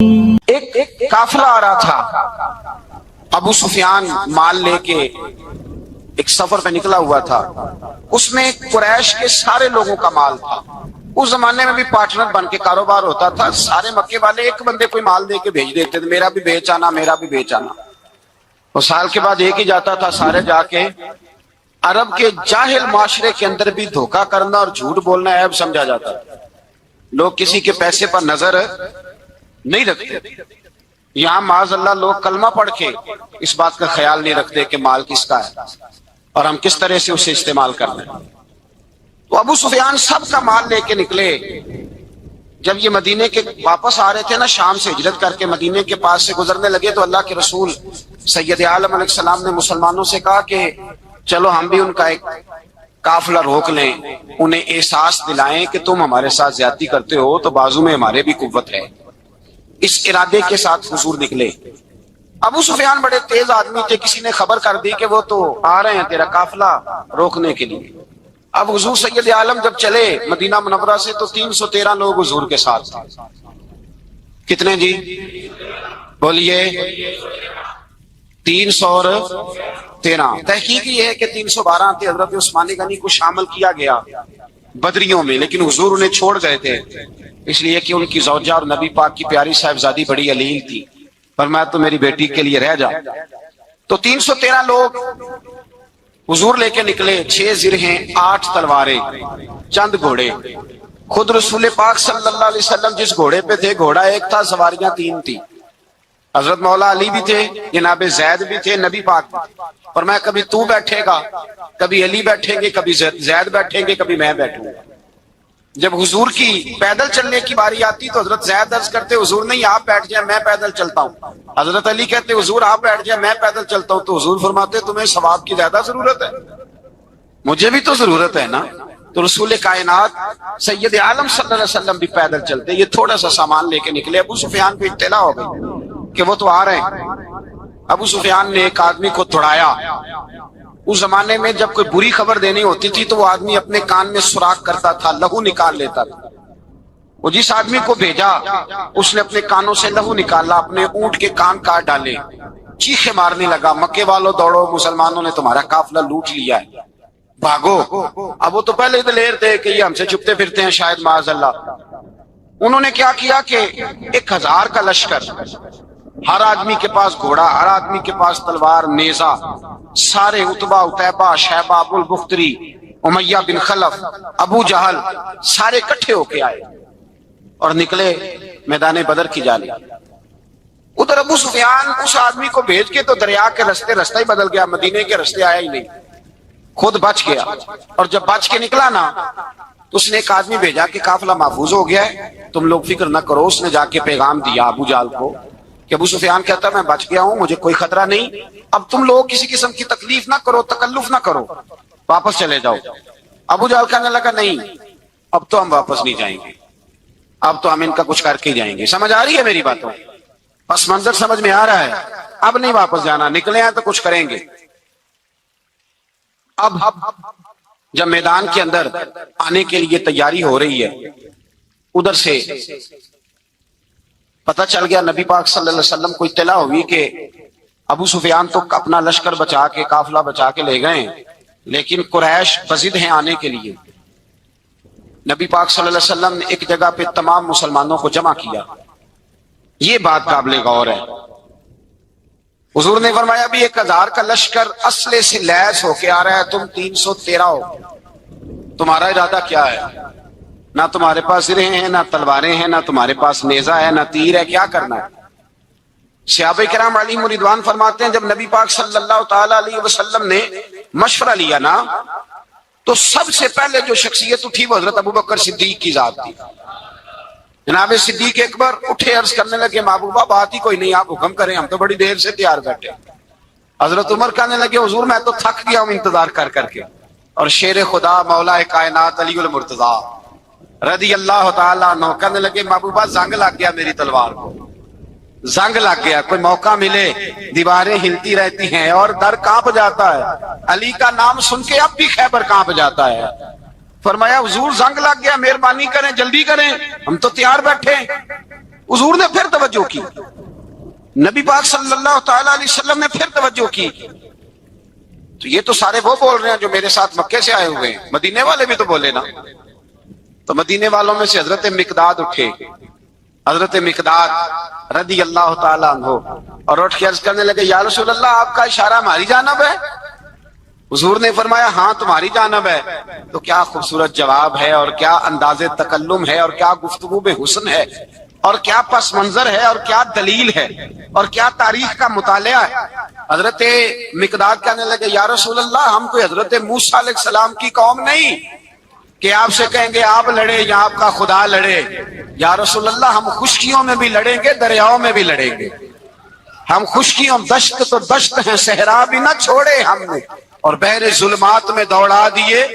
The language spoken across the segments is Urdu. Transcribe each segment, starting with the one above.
ایک قافلہ آ رہا تھا، ابو سفیان مال لے کے ایک سفر پہ نکلا ہوا تھا، اس میں قریش کے سارے لوگوں کا مال تھا۔ اس زمانے میں بھی پارٹنر بن کے کاروبار ہوتا تھا، سارے مکے والے ایک بندے کوئی مال دے کے بھیج دیتے تھے، میرا بھی بیچ آنا، میرا بھی بیچ آنا۔ اور سال کے بعد ایک ہی جاتا تھا، سارے جا کے۔ عرب کے جاہل معاشرے کے اندر بھی دھوکہ کرنا اور جھوٹ بولنا عیب سمجھا جاتا ہے، لوگ کسی کے پیسے پر نظر نہیں رکھتے۔ یہاں معاذ اللہ لوگ کلمہ پڑھ کے اس بات کا خیال نہیں رکھتے کہ مال کس کا ہے اور ہم کس طرح سے اسے استعمال کر لیں۔ تو ابو سفیان سب کا مال لے کے نکلے۔ جب یہ مدینے کے واپس آ رہے تھے نا، شام سے ہجرت کر کے مدینے کے پاس سے گزرنے لگے، تو اللہ کے رسول سید عالم علیہ السلام نے مسلمانوں سے کہا کہ چلو ہم بھی ان کا ایک قافلہ روک لیں، انہیں احساس دلائیں کہ تم ہمارے ساتھ زیادتی کرتے ہو تو بازو میں ہمارے بھی قوت ہے۔ اس ارادے کے ساتھ حضور نکلے۔ ابو سفیان بڑے تیز آدمی تھے، کسی نے خبر کر دی کہ وہ تو آ رہے ہیں تیرا قافلہ روکنے کے لیے۔ اب حضور سید عالم جب چلے مدینہ منورہ سے تو 313 لوگ حضور کے ساتھ تھے۔ کتنے جی؟ بولیے 313۔ تحقیق یہ ہے کہ 312 تھے، حضرت عثمان غنی کو شامل کیا گیا بدریوں میں، لیکن حضور انہیں چھوڑ گئے تھے، اس لیے کہ ان کی زوجہ اور نبی پاک کی پیاری صاحبزادی بڑی علیل تھی، فرمایا تو میری بیٹی کے لیے رہ جا۔ تو 313 لوگ حضور لے کے نکلے، 6 زرہیں، 8 تلواریں، چند گھوڑے۔ خود رسول پاک صلی اللہ علیہ وسلم جس گھوڑے پہ تھے، گھوڑا ایک تھا، سواریاں 3 تھی۔ حضرت مولا علی بھی تھے، جناب زید بھی تھے، نبی پاک بھی۔ فرمایا کبھی تو بیٹھے گا، کبھی علی بیٹھیں گے، کبھی زید بیٹھیں گے، کبھی میں بیٹھوں گا۔ جب حضور کی پیدل چلنے کی باری آتی تو حضرت زید عرض کرتے حضور نہیں آپ بیٹھ جائیں میں پیدل چلتا ہوں۔ حضرت علی کہتے حضور آپ بیٹھ جائیں میں پیدل چلتا ہوں۔ تو حضور فرماتے تمہیں ثواب کی زیادہ ضرورت ہے، مجھے بھی تو ضرورت ہے نا۔ تو رسول کائنات سید عالم صلی اللہ علیہ وسلم بھی پیدل چلتے، یہ تھوڑا سا سامان لے کے نکلے۔ ابو سفیان کو اطلاع ہو گئی کہ وہ تو آ رہے ہیں۔ ابو سفیان نے ایک آدمی کو توڑایا۔ اس زمانے میں جب کوئی بری خبر دینی ہوتی تھی تو وہ آدمی اپنے کان میں سوراخ کرتا تھا، لہو نکال لیتا تھا۔ وہ جس آدمی کو بھیجا اس نے اپنے کانوں سے لہو نکالا، اپنے اونٹ کے کان کاٹ ڈالے، چیخے مارنے لگا، مکے والوں دوڑو، مسلمانوں نے تمہارا قافلہ لوٹ لیا ہے، بھاگو۔ اب وہ تو پہلے ہی دلیر تھے کہ یہ ہم سے چھپتے پھرتے ہیں شاید معاذ اللہ۔ انہوں نے کیا کیا کہ 1000 کا لشکر، ہر آدمی کے پاس گھوڑا، ہر آدمی کے پاس تلوار، نیزہ، سارے عتبہ، عتیبہ، شیبہ، ابو البختری، امیہ بن خلف، ابو جہل، سارے اکٹھے ہو کے آئے اور نکلے میدان بدر کی جانب۔ ادھر ابو سفیان اس آدمی کو بھیج کے تو دریا کے رستہ ہی بدل گیا، مدینے کے رستے آیا ہی نہیں، خود بچ گیا۔ اور جب بچ کے نکلا نا تو اس نے ایک آدمی بھیجا کہ قافلہ محفوظ ہو گیا ہے، تم لوگ فکر نہ کرو۔ اس نے جا کے پیغام دیا ابو جہل کو کہ ابو سفیان کہتا میں بچ گیا ہوں، مجھے کوئی خطرہ نہیں، اب تم لوگ کسی قسم کی تکلیف نہ کرو، تکلف نہ کرو، واپس چلے جاؤ۔ ابو جہل کہنے لگا نہیں اب تو ہم واپس نہیں جائیں گے، اب تو ہم ان کا کچھ کر کے ہی جائیں گے۔ سمجھ آ رہی ہے میری باتوں؟ پس منظر سمجھ میں آ رہا ہے؟ اب نہیں واپس جانا، نکلے ہیں تو کچھ کریں گے۔ اب جب میدان کے اندر آنے کے لیے تیاری ہو رہی ہے، ادھر سے پتہ چل گیا، نبی پاک صلی اللہ علیہ وسلم کو اطلاع ہوئی کہ ابو سفیان تو اپنا لشکر بچا کے، قافلہ بچا کے لے گئے ہیں، لیکن قریش بضد ہیں آنے کے لیے۔ نبی پاک صلی اللہ علیہ وسلم نے ایک جگہ پہ تمام مسلمانوں کو جمع کیا۔ یہ بات قابل غور ہے۔ حضور نے فرمایا بھی 1000 کا لشکر اسلحے سے لیس ہو کے آ رہا ہے، تم 313 ہو، تمہارا ارادہ کیا ہے؟ نہ تمہارے پاس زرہیں ہیں، نہ تلواریں ہیں، نہ تمہارے پاس نیزہ ہے، نہ تیر ہے، کیا کرنا ہے؟ صحابہ کرام علیہم رضوان فرماتے ہیں جب نبی پاک صلی اللہ تعالی علیہ وسلم نے مشورہ لیا نا تو سب سے پہلے جو شخصیت اٹھی وہ حضرت ابوبکر صدیق کی ذات تھی۔ جناب صدیق اکبر اٹھے، عرض کرنے لگے محبوبہ بات ہی کوئی نہیں، آپ حکم کریں، ہم تو بڑی دیر سے تیار بیٹھے۔ حضرت عمر کہنے لگے حضور میں تو تھک گیا ہوں انتظار کر کر کے۔ اور شیر خدا مولا کائنات علی المرتضیٰ رضی اللہ تعالیٰ عنہ کہنے لگے محبوبہ زنگ لگ گیا میری تلوار کو، زنگ لگ گیا، کوئی موقع ملے دیواریں ہلتی رہتی ہیں اور در کانپ جاتا ہے، علی کا نام سن کے اب بھی خیبر کانپ جاتا ہے۔ فرمایا حضور زنگ لگ گیا، مہربانی کریں جلدی کریں، ہم تو تیار بیٹھے۔ حضور نے پھر توجہ توجہ کی. نبی پاک صلی اللہ تعالی علیہ وسلم نے پھر توجہ کی. تو یہ تو سارے وہ بول رہے ہیں جو میرے ساتھ مکے سے آئے ہوئے ہیں, مدینے والے بھی تو بولے نا. تو مدینے والوں میں سے حضرت مقداد اٹھے, حضرت مقداد رضی اللہ تعالیٰ عنہ, اور اٹھ کے عرض کرنے لگے یا رسول اللہ آپ کا اشارہ ہماری جانب ہے. حضور نے فرمایا ہاں تمہاری جانب ہے. تو کیا خوبصورت جواب ہے, اور کیا انداز تکلم ہے, اور کیا گفتگو بے حسن ہے, اور کیا پس منظر ہے, اور کیا دلیل ہے, اور کیا تاریخ کا مطالعہ ہے. حضرت مقداد کہنے لگے یا رسول اللہ ہم کوئی حضرت موسیٰ علیہ السلام کی قوم نہیں کہ آپ سے کہیں گے آپ لڑے یا آپ کا خدا لڑے. یا رسول اللہ ہم خشکیوں میں بھی لڑیں گے, دریاؤں میں بھی لڑیں گے. ہم خشکیوں, دشت تو دشت ہیں, صحرا بھی نہ چھوڑے ہم نے, اور بحر ظلمات میں دوڑا دیے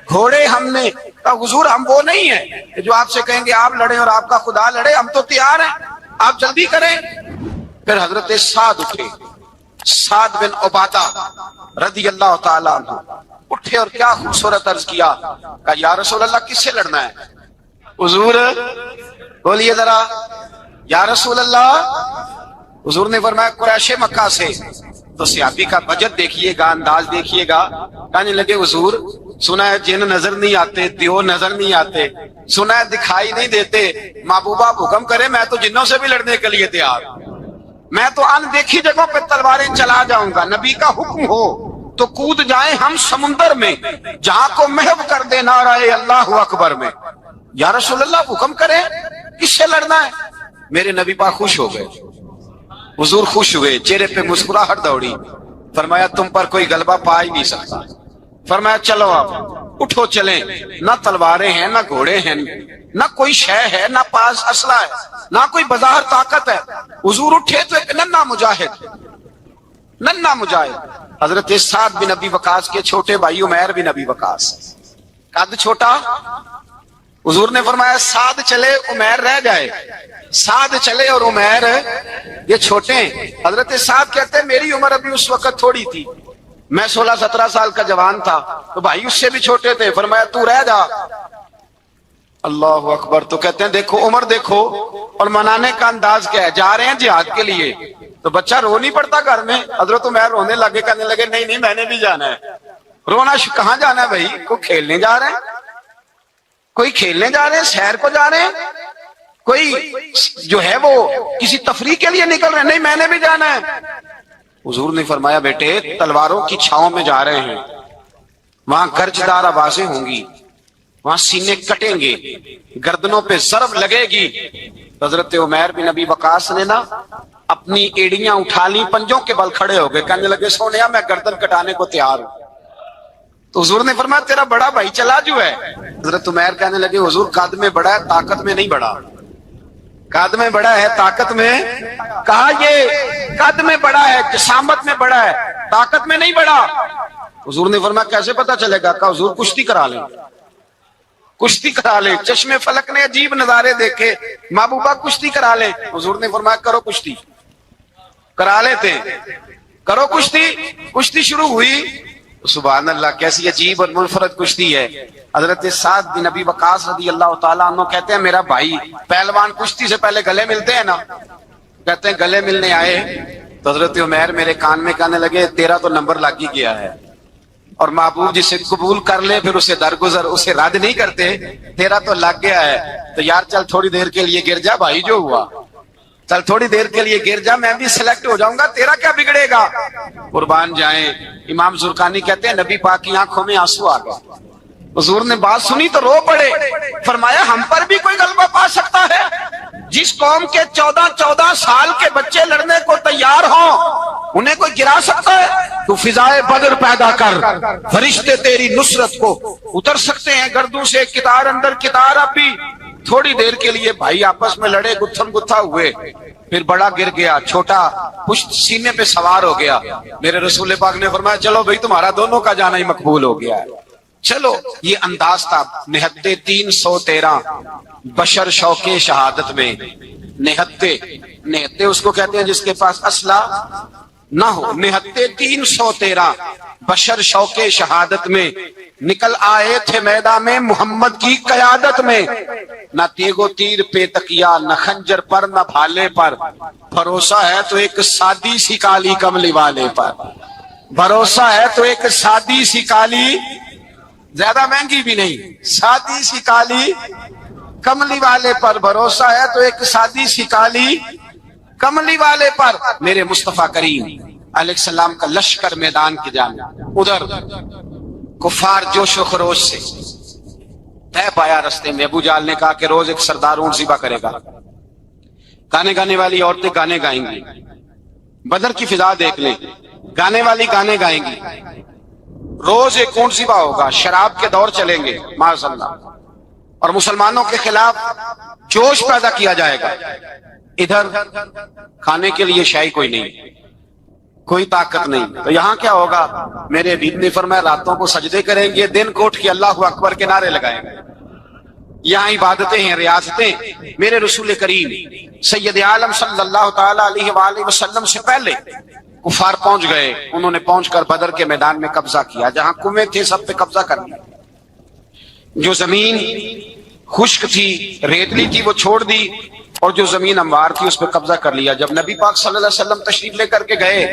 گھوڑے ہم نے. حضور ہم وہ نہیں ہیں جو آپ سے کہیں گے آپ لڑیں اور آپ کا خدا لڑے, ہم تو تیار ہیں, آپ جلدی کریں. پھر حضرت سعد اٹھے, سعد بن عبادہ رضی اللہ تعالیٰ عنہ اٹھے اور کیا خوبصورت عرض کیا, کہا یا رسول اللہ کس سے لڑنا ہے. حضور بولیے ذرا یا رسول اللہ. حضور نے فرمایا قریش مکہ سے. تو صحابی کا بجٹ دیکھیے گا, انداز دیکھیے گا. کہنے لگے حضور سنا ہے جن نظر نہیں آتے, دیو نظر نہیں آتے, سنا ہے دکھائی نہیں دیتے. محبوبہ حکم کرے میں تو جنوں سے بھی لڑنے کے لیے تیار, میں تو ان دیکھی جگہوں پہ تلواریں چلا جاؤں گا. نبی کا حکم ہو تو کود جائیں ہم سمندر میں, جہاں کو محو کر دے نعرہ اللہ اکبر میں. یا رسول اللہ حکم کرے کس سے لڑنا ہے. میرے نبی پاک خوش ہو گئے, حضور خوش ہوئے, چہرے پہ مسکراہٹ دوڑی. فرمایا تم پر کوئی غلبہ پا ہی نہیں سکتا. فرمایا چلو آپ اٹھو چلیں. نہ تلواریں ہیں, نہ گھوڑے ہیں, نہ کوئی شے ہے, نہ پاس اسلحہ ہے, نہ کوئی بظاہر طاقت ہے. حضور اٹھے تو ایک ننھا مجاہد حضرت سعد بن ابی وقاص کے چھوٹے بھائی عمیر بن ابی وقاص, قد چھوٹا. حضور نے فرمایا سعد چلے عمیر رہ جائے, سعد چلے اور عمیر یہ چھوٹے ہیں. حضرت سعد کہتے ہیں میری عمر ابھی اس وقت تھوڑی تھی, میں 16-17 سال کا جوان تھا, تو بھائی اس سے بھی چھوٹے تھے. فرمایا تو رہ جا. اللہ اکبر. تو کہتے ہیں دیکھو عمر دیکھو, اور منانے کا انداز کیا ہے. جا رہے ہیں جہاد کے لیے, تو بچہ رو نہیں پڑتا گھر میں. حضرت عمر رونے لگے, کہنے لگے نہیں میں نے بھی جانا ہے. رونا کہاں جانا ہے بھائی, کوئی کھیلنے جا رہے ہیں, کوئی کھیلنے جا رہے ہیں, سیر کو جا رہے ہیں, کوئی جو ہے وہ کسی تفریح کے لیے نکل رہے ہیں. نہیں میں نے بھی جانا ہے. حضور نے فرمایا بیٹے تلواروں کی چھاؤں میں جا رہے ہیں, وہاں گرجدار آوازیں ہوں گی, وہاں سینے کٹیں گے, گردنوں پہ ضرب لگے گی. حضرت عمیر بن ابی وقاص نے نا اپنی ایڑیاں اٹھا لی, پنجوں کے بل کھڑے ہو گئے, کہنے لگے سونیا میں گردن کٹانے کو تیار ہوں. تو حضور نے فرمایا تیرا بڑا بھائی چلا جو ہے. حضرت عمیر کہنے لگے حضور قد میں بڑا ہے, طاقت میں نہیں بڑا. قد میں بڑا ہے, طاقت میں. کہا یہ قد میں بڑا ہے, جسامت میں بڑا ہے, طاقت میں نہیں بڑا. حضور نے فرمایا کیسے پتا چلے گا. کہا حضور کشتی کرا لیں, کشتی کرا لیں. چشمے فلک نے عجیب نظارے دیکھے, محبوبہ کشتی کرا لیں. حضور نے فرمایا کرو کشتی. کرا لیتے ہیں, کرو کشتی. کشتی شروع ہوئی. سبحان اللہ کیسی عجیب اور منفرد کشتی ہے. حضرت سعد بن ابی وقاص رضی اللہ تعالیٰ عنہ کہتے ہیں میرا بھائی پہلوان کشتی سے پہلے گلے ملتے ہیں نا, کہتے ہیں گلے ملنے آئے. تو حضرت عمیر میرے کان میں کہنے لگے تیرا تو نمبر لگ ہی گیا ہے, اور محبوب جسے قبول کر لے پھر اسے درگزر, اسے رد نہیں کرتے. تیرا تو لگ گیا ہے, تو یار چل تھوڑی دیر کے لیے گر جا بھائی, جو ہوا چل تھوڑی دیر کے لیے گر جا, میں بھی سلیکٹ ہو جاؤں گا, تیرا کیا بگڑے گا. قربان جائیں. امام زرقانی کہتے ہیں نبی پاک کی آنکھوں میں آنسو آ گئے. حضور نے بات سنی تو رو پڑے. فرمایا ہم پر بھی کوئی غلبہ پا سکتا ہے. جس قوم کے 14 سال کے بچے لڑنے کو تیار ہوں انہیں کوئی گرا سکتا ہے. تو فضائے بدر پیدا کر, فرشتے تیری نصرت کو اتر سکتے ہیں گردوں سے, کتار اندر کتار. اب بھی تھوڑی دیر کے لیے بھائی آپس میں لڑے, گتھم گتھا ہوئے, پھر بڑا گر گیا, چھوٹا پشت سینے پہ سوار ہو گیا. میرے رسول پاک نے فرمایا چلو بھائی تمہارا دونوں کا جانا ہی مقبول ہو گیا ہے. چلو یہ انداز تھا. نہتے 313 بشر شوق شہادت میں. نہتے اس کو کہتے ہیں جس کے پاس اسلحہ نہ ہو نہتے 313 بشر شوق شہادت میں نکل آئے تھے میدان میں محمد کی قیادت میں، نہ تیگ و تیر پہ تکیا نہ خنجر پر نہ بھالے پر، بھروسہ ہے تو ایک سادی سی کالی کملی والے پر، بھروسہ ہے تو ایک سادی سی کالی، زیادہ مہنگی بھی نہیں، سادی سی کالی کملی والے پر، بھروسہ ہے تو ایک سادی سی کالی کملی والے پر۔ میرے مصطفیٰ کریم علیہ السلام کا لشکر میدان کی جانب، ادھر کفار جوش و خروش سے طے پایا رستے میں۔ ابو جہل نے کہا کہ روز ایک سردار اونٹ ذبح کرے گا، گانے گانے والی عورتیں گانے گائیں گی، بدر کی فضا دیکھ لیں، گانے والی گانے گائیں گی، روز ایک اونٹ ذبح ہوگا، شراب کے دور چلیں گے معاذ اللہ، اور مسلمانوں کے خلاف جوش پیدا کیا جائے گا۔ ادھر کھانے کے لیے شے کوئی نہیں، کوئی طاقت نہیں، تو یہاں کیا ہوگا؟ میرے حبیب نے فرمایا راتوں کو سجدے کریں گے، دن کو اٹھ کے اللہ اکبر کے نعرے لگائیں گے۔ یہاں عبادتیں ہیں، ریاستیں۔ میرے رسول کریم سید عالم صلی اللہ تعالی علیہ وآلہ وسلم سے پہلے کفار پہنچ گئے، انہوں نے پہنچ کر بدر کے میدان میں قبضہ کیا، جہاں کنویں تھے سب پہ قبضہ کر لیا، جو زمین خشک تھی ریتلی تھی وہ چھوڑ دی، اور جو زمین ہموار تھی اس پہ قبضہ کر لیا۔ جب نبی پاک صلی اللہ علیہ وسلم تشریف لے کر کے گئے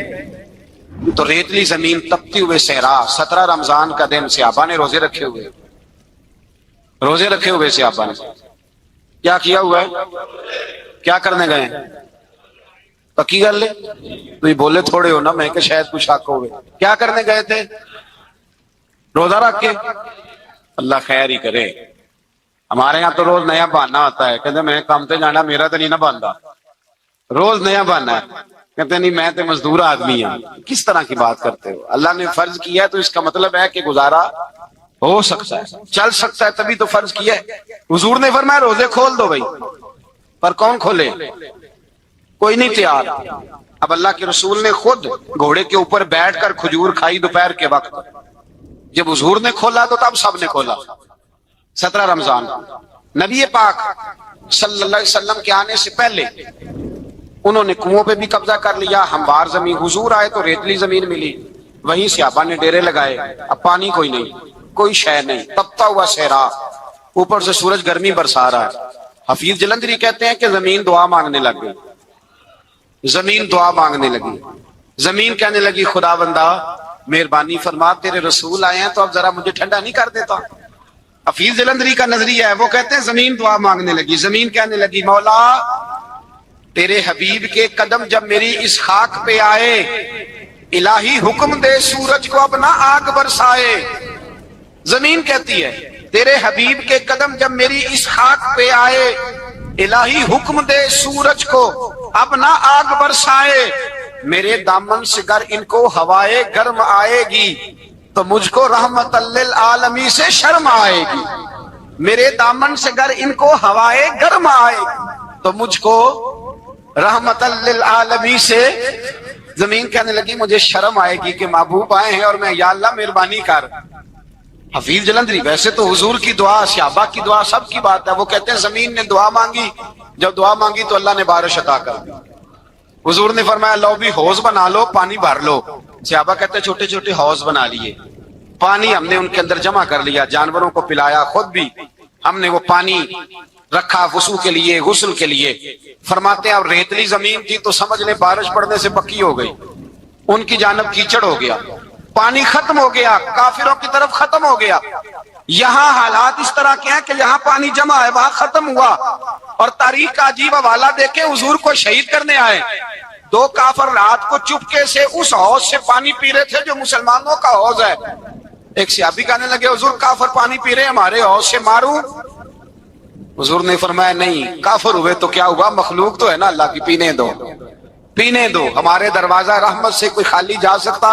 تو ریتلی زمین تپتی ہوئے صحرا، 17 رمضان کا دن، صحابہ نے روزے رکھے ہوئے صحابہ نے کیا کیا ہوا ہے؟ کیا کرنے گئے ہیں؟ پکی گل لے تو یہ بولے تھوڑے ہو نا، میں کہ شاید کچھ حق ہوئے، کیا کرنے گئے تھے؟ روزہ رکھ کے، اللہ خیر ہی کرے۔ ہمارے یہاں تو روز نیا بہانا آتا ہے، کہتے میں کام تے جانا، میرا تو نہیں نہ باندا، روز نیا بہانا ہے، کہتے نہیں میں تو مزدور آدمی ہوں۔ کس طرح کی بات کرتے ہو؟ اللہ نے فرض کیا ہے تو اس کا مطلب ہے کہ گزارا ہو سکتا ہے، چل سکتا ہے، تبھی تو فرض کیا ہے۔ حضور نے فرمایا روزے کھول دو بھائی، پر کون کھولے؟ کوئی نہیں تیار۔ اب اللہ کے رسول نے خود گھوڑے کے اوپر بیٹھ کر کھجور کھائی دوپہر کے وقت، جب حضور نے کھولا تو تب سب نے کھولا۔ 17 رمضان نبی پاک صلی اللہ علیہ وسلم کے آنے سے پہلے انہوں نے کنووں پہ بھی قبضہ کر لیا، ہموار زمین، حضور آئے تو ریتلی زمین ملی، وہیں صحابہ نے ڈیرے لگائے، اب پانی کوئی نہیں، کوئی شے نہیں، تپتا ہوا صحرا، اوپر سے سورج گرمی برسا رہا ہے۔ حفیظ جلندری کہتے ہیں کہ زمین دعا مانگنے لگ گئی، زمین دعا مانگنے لگی، زمین کہنے لگی خدا بندہ مہربانی فرما، تیرے رسول آئے ہیں تو اب ذرا مجھے ٹھنڈا نہیں کر دیتا۔ حفیظ جلندری کا نظریہ ہے، وہ کہتے ہیں زمین دعا مانگنے لگی، زمین کہنے لگی مولا تیرے حبیب کے قدم جب میری اس خاک پہ آئے، الہی حکم دے سورج کو اب نہ آگ برسائے۔ زمین کہتی ہے تیرے حبیب کے قدم جب میری اس خاک پہ آئے، الہی حکم دے سورج کو اب نہ آگ برسائے، میرے دامن سے گر ان کو ہوائے گرم آئے گی تو مجھ کو رحمت للعالمین سے شرم آئے گی، میرے دامن سے گر ان کو ہوائے گرم آئے گی تو مجھ کو رحمت للعالمین سے۔ زمین کہنے لگی مجھے شرم آئے گی کہ محبوب آئے ہیں اور میں یا اللہ مہربانی کر۔ حفیظ جلندری ویسے تو حضور کی دعا، صحابہ کی دعا، سب کی بات ہے، وہ کہتے ہیں زمین نے دعا مانگی، جب دعا مانگی تو اللہ نے بارش عطا کر دی۔ حضور نے فرمایا لو بھی حوض بنا لو، پانی بھر لو۔ صحابہ کہتے ہیں چھوٹے چھوٹے حوض بنا لیے، پانی ہم نے ان کے اندر جمع کر لیا، جانوروں کو پلایا، خود بھی ہم نے وہ پانی رکھا وضو کے لیے، غسل کے لیے۔ فرماتے ہیں اب ریتلی زمین تھی تو سمجھ لیں بارش پڑنے سے پکی ہو گئی، ان کی جانب کیچڑ ہو گیا، پانی ختم ہو گیا، کافروں کی طرف ختم ہو گیا۔ یہاں حالات اس طرح کے ہیں کہ یہاں پانی جمع ہے وہاں ختم ہوا، اور تاریخ کا عجیب حوالہ دیکھیں، حضور کو شہید کرنے آئے، 2 کافر رات کو چپکے سے اس حوض سے پانی پی رہے تھے جو مسلمانوں کا حوض ہے۔ ایک صحابی کہنے لگے حضور کافر پانی پی رہے، ہمارے حوض سے ماروں؟ حضور نے فرمایا نہیں، کافر ہوئے تو کیا ہوا، مخلوق تو ہے نا اللہ کی، پینے دو پینے دو، ہمارے دروازہ رحمت سے کوئی خالی جا سکتا؟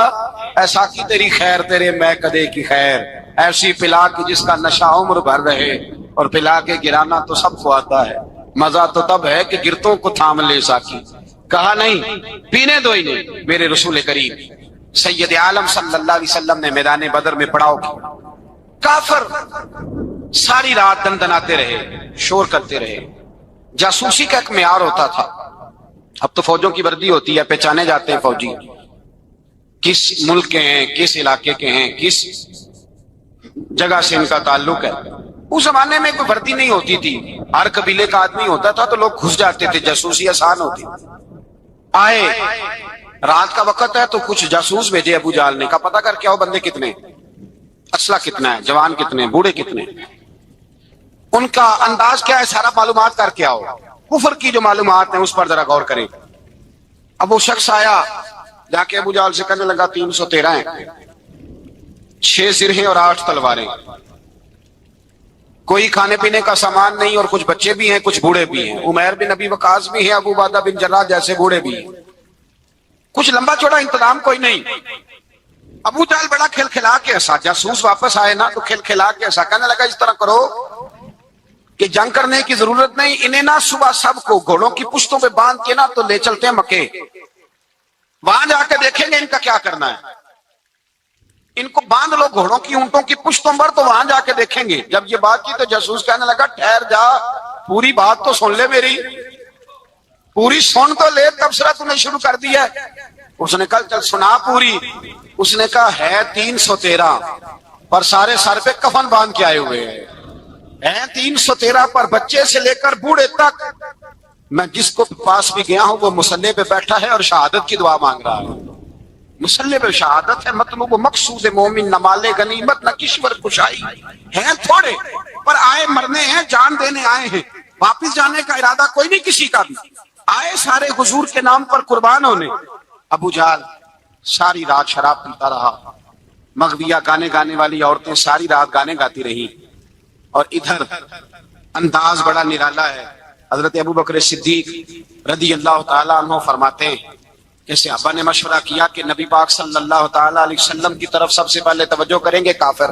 ایسا کی تیری خیر تیرے میں کدے کی خیر، ایسی پلا کی جس کا نشہ عمر بھر رہے، اور پلا کے گرانا تو سب کو آتا ہے، مزہ تو تب ہے کہ گرتوں کو تھام لے ساکی۔ کہا نہیں، پینے دو ہی نہیں۔ میرے رسول کریم سید عالم صلی اللہ علیہ وسلم نے میدان بدر میں پڑاؤ کیا، کافر ساری رات دندناتے رہے، شور کرتے رہے۔ جاسوسی کا ایک معیار ہوتا تھا، اب تو فوجوں کی وردی ہوتی ہے، پہچانے جاتے ہیں فوجی، کس ملک کے ہیں، کس علاقے کے ہیں، کس جگہ سے ان کا تعلق ہے۔ اس زمانے میں کوئی وردی نہیں ہوتی تھی، ہر قبیلے کا آدمی ہوتا تھا تو لوگ گھس جاتے تھے، جاسوسی آسان ہوتی۔ آئے رات کا وقت ہے تو کچھ جاسوس بھیجے ابو جہل نے، کہا پتہ کر کے آؤ بندے کتنے، اسلحہ کتنا ہے، جوان کتنے، بوڑھے کتنے، ان کا انداز کیا ہے، سارا معلومات کر کے آؤ۔ کفر کی جو معلومات ہیں اس پر ذرا غور کریں۔ اب وہ شخص آیا، جا کے ابو جہل سے کہنے لگا 313 ہیں، 6 سرہیں اور 8 تلواریں، کوئی کھانے پینے کا سامان نہیں، اور کچھ بچے بھی ہیں، کچھ بوڑھے بھی ہیں، عمیر بن ابی وقاص بھی ہیں، ابو عبیدہ بن جراح جیسے بوڑھے بھی ہیں، کچھ لمبا چوڑا انتظام کوئی نہیں۔ ابو جہل بڑا کھلکھلا کے ہنسا، جاسوس واپس آئے نا تو کھلکھلا کے ہنسا، کہنے لگا اس طرح کرو کہ جنگ کرنے کی ضرورت نہیں، انہیں نا صبح سب کو گھوڑوں کی پشتوں پہ باندھ کے نا تو لے چلتے ہیں مکے، وہاں جا کے دیکھیں گے ان کا کیا کرنا ہے، ان کو باندھ لو گھوڑوں کی اونٹوں کی پشتوں پر، تو وہاں جا کے دیکھیں گے۔ جب یہ بات کی تو جاسوس کہنے لگا ٹھہر جا، پوری بات تو سن لے، میری پوری سن تو لے، تبصرہ تو نے شروع کر دیا ہے۔ اس نے کہا چل سنا پوری۔ اس نے کہا ہے 313 پر سارے سر پہ کفن باندھ کے آئے ہوئے ہیں 313 پر بچے سے لے کر بوڑھے تک، میں جس کو پاس بھی گیا ہوں وہ مصلی پہ بیٹھا ہے اور شہادت کی دعا مانگ رہا ہے۔ مصلی پہ شہادت ہے، مطلب وہ مقصود مومن، نہ مال غنیمت نہ کشور کشائی، ہیں تھوڑے پر آئے مرنے ہیں، جان دینے آئے ہیں، واپس جانے کا ارادہ کوئی نہیں کسی کا بھی، آئے سارے حضور کے نام پر قربان ہونے۔ ابو جہل ساری رات شراب پیتا رہا، مغویہ گانے گانے والی عورتیں ساری رات گانے گاتی رہی، اور ادھر انداز بڑا نرالا ہے۔ حضرت ابو بکر صدیق رضی اللہ تعالیٰ عنہ فرماتے ہیں کہ صحابہ نے مشورہ کیا کہ نبی پاک صلی اللہ تعالیٰ علیہ وسلم کی طرف سب سے پہلے توجہ کریں گے کافر،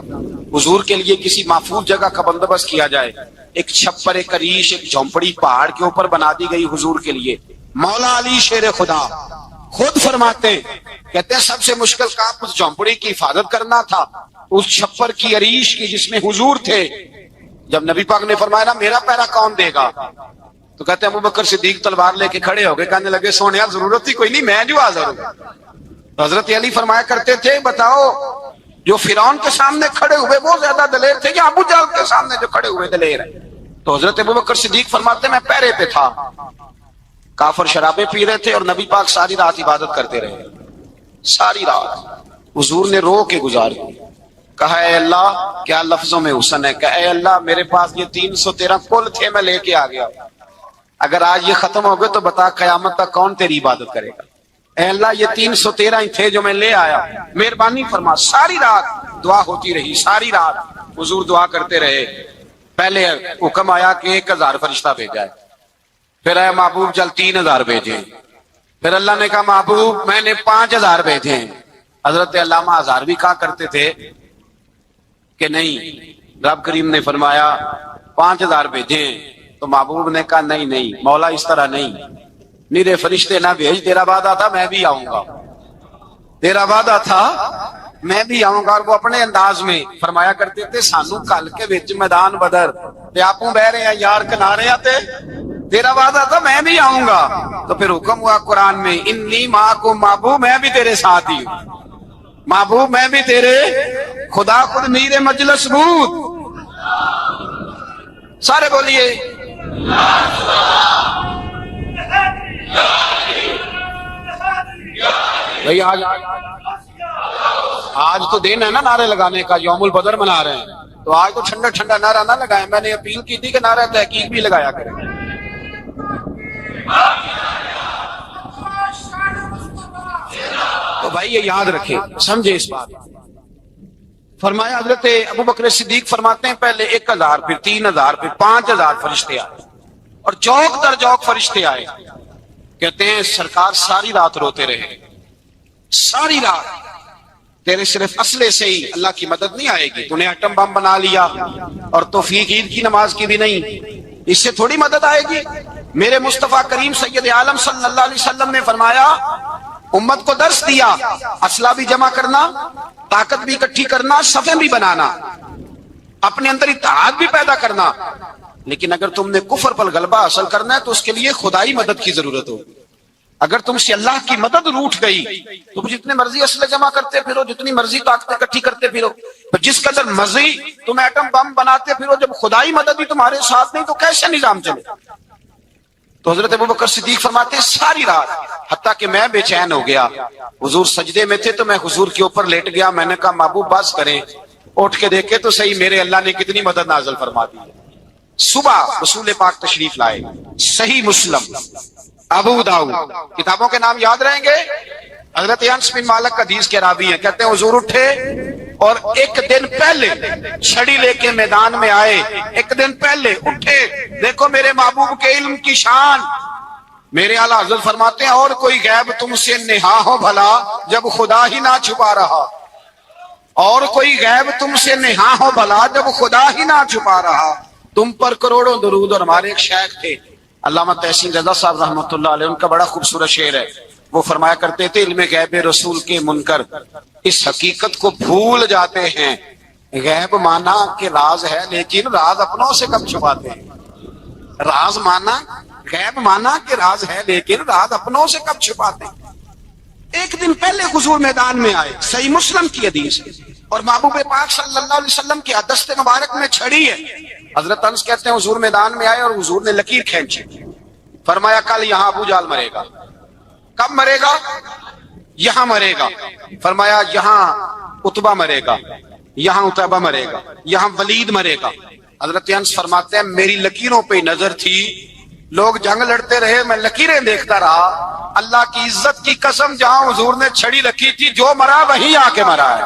حضور کے لیے کسی محفوظ جگہ کا بندوبست کیا جائے، ایک چھپر، ایک ریش، ایک جھونپڑی پہاڑ کے اوپر بنا دی گئی حضور کے لیے۔ مولا علی شیر خدا خود فرماتے ہیں، کہتے ہیں سب سے مشکل کام اس جھونپڑی کی حفاظت کرنا تھا، اس چھپر کی عریش کی جس میں حضور تھے۔ جب نبی پاک نے فرمایا نا میرا پہرا کون دے گا، تو کہتے ہیں ابو بکر صدیق تلوار لے کے کھڑے ہو گئے، کہنے لگے سونیا ضرورت ہی کوئی نہیں، میں جو حاضر ہوں۔ تو حضرت علی فرمایا کرتے تھے بتاؤ جو فرعون کے سامنے کھڑے ہوئے وہ زیادہ دلیر تھے یا ابو جہل کے سامنے جو کھڑے ہوئے دلیر ہیں؟ تو حضرت ابو بکر صدیق فرماتے میں پہرے پہ تھا، کافر شرابیں پی رہے تھے اور نبی پاک ساری رات عبادت کرتے رہے، ساری رات حضور نے رو کے گزاری۔ کہا اے اللہ، کیا لفظوں میں حسن ہے، کہ اے اللہ میرے پاس یہ 313 کل تھے، میں لے کے آ گیا، اگر آج یہ ختم ہو گئے تو بتا قیامت تک کون تیری عبادت کرے گا۔ اے اللہ یہ 313 ہی تھے جو میں لے آیا، مہربانی فرما۔ ساری رات دعا ہوتی رہی، ساری رات حضور دعا کرتے رہے۔ پہلے حکم آیا کہ 1000 فرشتہ بھیجا ہے، پھر اے محبوب چل 3000 بھیجے، پھر اللہ نے کہا محبوب میں نے 5000 بھیجے۔ حضرت علامہ ہزار بھی کہا کرتے تھے کہ نہیں، رب کریم نے فرمایا 5000 بھیجے، تو محبوب نے کہا نہیں نہیں مولا اس طرح نہیں، میرے فرشتے نہ بھیج، تیرا وعدہ تھا میں بھی آؤں گا، تیرا وعدہ تھا میں بھی آؤں گا۔ اور وہ اپنے انداز میں فرمایا کرتے تھے سانو کل کے وچ میدان بدر تے آپوں بہ رہے ہیں یار کنارے آتے، تیرا وعدہ تھا میں بھی آؤں گا۔ تو پھر حکم ہوا قرآن میں انی معکم، محبوب میں بھی تیرے ساتھ ہی ہوں، محبوب میں بھی تیرے، خدا خود میر مجلس بود۔ سارے بولیے بھئی آج تو دن ہے نا نعرے لگانے کا، یوم البدر منا رہے ہیں، تو آج تو ٹھنڈا ٹھنڈا نعرہ نہ لگائیں، میں نے اپیل کی تھی کہ نعرہ تحقیق بھی لگایا کریں۔ تو بھائی یہ یاد رکھیں، سمجھے اس بات۔ فرمایا حضرت ابو بکر صدیق فرماتے ہیں پہلے 1000 پھر 3000 پھر 5000 فرشتے آئے، اور جوک در جوک فرشتے آئے۔ کہتے ہیں سرکار ساری رات روتے رہے، ساری رات، تیرے صرف اسلحے سے ہی اللہ کی مدد نہیں آئے گی، تو نے ایٹم بم بنا لیا اور توفیق عید کی نماز کی بھی نہیں، اس سے تھوڑی مدد آئے گی۔ میرے مصطفیٰ کریم سید عالم صلی اللہ علیہ وسلم نے فرمایا امت کو درس دیا، اسلحہ بھی جمع کرنا، طاقت بھی اکٹھی کرنا، صفیں بھی بنانا، اپنے اندر اتحاد بھی پیدا کرنا، لیکن اگر تم نے کفر پر غلبہ حاصل کرنا ہے تو اس کے لیے خدائی مدد کی ضرورت ہو۔ اگر تم سے اللہ کی مدد روٹ گئی تم جتنے مرضی اسلحے جمع کرتے پھرو، جتنی مرضی طاقتیں اکٹھی کرتے پھرو، پر جس قدر مرضی تم ایٹم بم بناتے پھرو، جب خدائی مدد ہی تمہارے ساتھ نہیں تو کیسے نظام چلے؟ تو حضرت ابوبکر صدیق فرماتے ہیں ساری رات حتیٰ کہ میں بے چین ہو گیا، حضور سجدے میں تھے تو میں حضور کے اوپر لیٹ گیا، میں نے کہا محبوب بس کریں، اٹھ کے دیکھے تو صحیح میرے اللہ نے کتنی مدد نازل فرما دی۔ صبح رسول پاک تشریف لائے، صحیح مسلم، ابو داؤد، کتابوں کے نام یاد رہیں گے۔ حضرت انس بن مالک حدیث کے راوی ہیں، کہتے ہیں حضور اٹھے اور ایک دن پہلے چھڑی لے کے میدان میں آئے، ایک دن پہلے اٹھے، دیکھو میرے محبوب کے علم کی شان۔ میرے اعلیٰ حضرت فرماتے ہیں اور کوئی غیب تم سے نہا ہو بھلا جب خدا ہی نہ چھپا رہا، اور کوئی غیب تم سے نہا ہو بھلا جب خدا ہی نہ چھپا رہا، تم پر کروڑوں درود۔ اور ہمارے ایک شیخ تھے علامہ تحسین رضا صاحب رحمۃ اللہ علیہ، ان کا بڑا خوبصورت شعر ہے، وہ فرمایا کرتے تھے علم غیب رسول کے منکر اس حقیقت کو بھول جاتے ہیں، غیب مانا کہ راز ہے لیکن راز اپنوں سے کب چھپاتے ہیں۔ راز مانا، غیب مانا کہ راز ہے لیکن راز اپنوں سے کب چھپاتے ہیں۔ ایک دن پہلے حضور میدان میں آئے، صحیح مسلم کی حدیث، اور محبوب پاک صلی اللہ علیہ وسلم کی دست مبارک میں چھڑی ہے۔ حضرت انس کہتے ہیں حضور میدان میں آئے اور حضور نے لکیر کھینچی، فرمایا کل یہاں ابو جہل مرے گا۔ کب مرے گا؟ یہاں مرے گا۔ فرمایا یہاں عتبہ مرے گا، یہاں عتبہ مرے گا، یہاں ولید مرے گا۔ حضرت انس فرماتے ہیں میری لکیروں پہ نظر تھی، لوگ جنگ لڑتے رہے، میں لکیریں دیکھتا رہا، اللہ کی عزت کی قسم جہاں حضور نے چھڑی رکھی تھی جو مرا وہیں آ کے مرا ہے،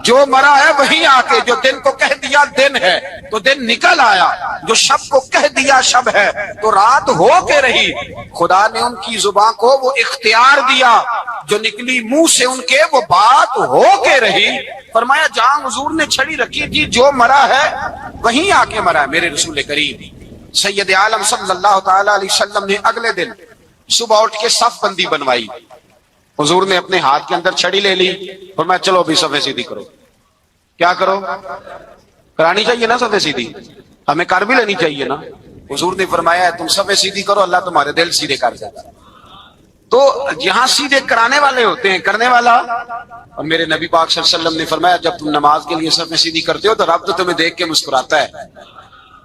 جو مرا ہے وہیں آ کے، جو دن کو کہہ دیا دن ہے تو دن نکل آیا، جو شب کو کہہ دیا شب ہے تو رات ہو کے رہی۔ خدا نے ان کی زبان کو وہ اختیار دیا، جو نکلی منہ سے ان کے وہ بات ہو کے رہی۔ فرمایا جہاں حضور نے چھڑی رکھی تھی جو مرا ہے وہیں آ کے مرا ہے میرے رسول کریم۔ سید عالم صلی اللہ تعالی علیہ وسلم نے اگلے دن صبح اٹھ کے صف بندی بنوائی، حضور نے اپنے ہاتھ کے اندر چھڑی لے لی اور میں چلو ابھی صفے سیدھی کرو۔ کیا کرو؟ کرانی چاہیے نا صفے سیدھی، ہمیں کر بھی لینی چاہیے نا۔ حضور نے فرمایا ہے تم صفے سیدھی کرو اللہ تمہارے دل سیدھے کر دیتا۔ تو یہاں سیدھے کرانے والے ہوتے ہیں، کرنے والا۔ اور میرے نبی پاک صلی اللہ علیہ وسلم نے فرمایا جب تم نماز کے لیے صفے سیدھی کرتے ہو تو رب تو تمہیں دیکھ کے مسکراتا ہے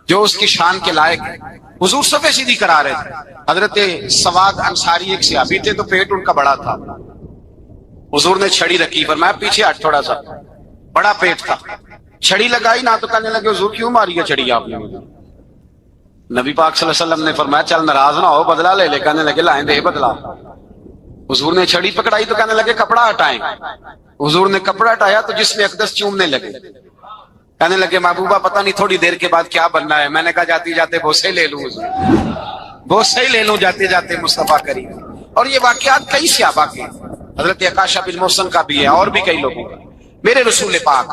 جو اس کی شان کے لائق ہے۔ حضور صفے سیدھی کرا رہے تھے، حضرت سواد انصاری ایک صحابی تھے تو پیٹ ان کا بڑا تھا، حضور نے چھڑی رکھی، فرمایا پیچھے ہٹ تھوڑا سا، بڑا پیٹ تھا، چھڑی لگائی نہ تو کہنے لگے حضور کیوں ماری ہے چھڑی آپ نے مجھے؟ نبی پاک صلی اللہ علیہ وسلم نے فرمایا چل ناراض نہ ہو بدلہ لے لے، کہنے لگے لائیں دے بدلہ۔ حضور نے چھڑی پکڑائی تو کہنے لگے کپڑا ہٹائیں، حضور نے کپڑا ہٹایا تو جس میں اقدس چومنے لگے، کہنے لگے محبوبہ پتہ نہیں تھوڑی دیر کے بعد کیا بننا ہے۔ میں نے کہا جاتے جاتے بوسے لے لوں حضور، بوسے لے لوں جاتے جاتے مصطفیٰ کریم۔ اور یہ واقعات کئی صحابہ کے، حضرت عکاشہ بن محصن کا بھی ہے اور بھی کئی لوگوں کا۔ میرے رسول پاک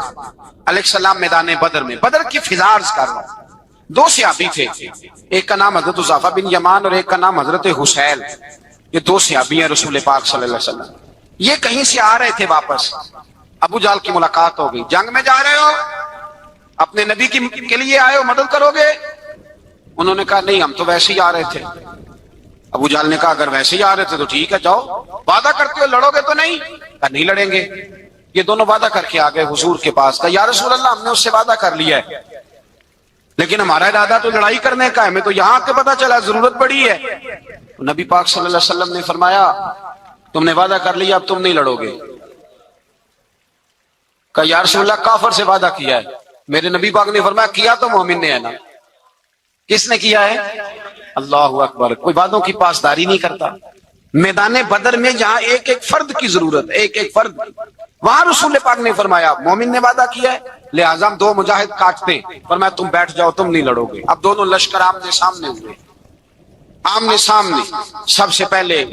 علیہ السلام میدان بدر میں، بدر کی فضا عرض کر رہا ہوں، دو صحابی تھے، ایک کا نام حضرت حذیفہ بن یمان اور ایک کا نام حضرت حسیل، یہ دو صحابی ہیں رسول پاک صلی اللہ علیہ وسلم۔ یہ کہیں سے آ رہے تھے واپس، ابو جہل کی ملاقات ہو گئی، جنگ میں جا رہے ہو، اپنے نبی کے لیے آئے ہو، مدد کرو گے؟ انہوں نے کہا نہیں ہم تو ویسے ہی آ رہے تھے۔ ابو جہل نے کہا اگر ویسے ہی آ رہے تھے تو ٹھیک ہے جاؤ، وعدہ کرتے ہو لڑو گے تو نہیں؟ کہا نہیں لڑیں گے۔ یہ دونوں وعدہ کر کے آ گئے حضور کے پاس، کہا یا رسول اللہ ہم نے اس سے وعدہ کر لیا ہے لیکن ہمارا ارادہ تو لڑائی کرنے کا ہے، ہمیں تو یہاں کے پتا چلا ضرورت پڑی ہے۔ نبی پاک صلی اللہ علیہ وسلم نے فرمایا تم نے وعدہ کر لیا اب تم نہیں لڑو گے۔ کہا یا رسول اللہ کافر سے وعدہ کیا ہے۔ میرے نبی پاک نے فرمایا کیا تو مومن نے ہے نا۔ کس نے کیا ہے؟ اللہ اکبر۔ کوئی وعدوں کی پاسداری نہیں کرتا۔ میدان بدر میں جہاں ایک ایک فرد کی ضرورت، ایک ایک فرد، وہاں رسول پاک نے فرمایا مومن نے وعدہ کیا ہے لہٰذا ہم دو مجاہد کاٹتے، فرمایا تم بیٹھ جاؤ تم نہیں لڑو گے۔ اب دونوں لشکر آمنے سامنے ہوئے، آمنے سامنے۔ سب سے پہلے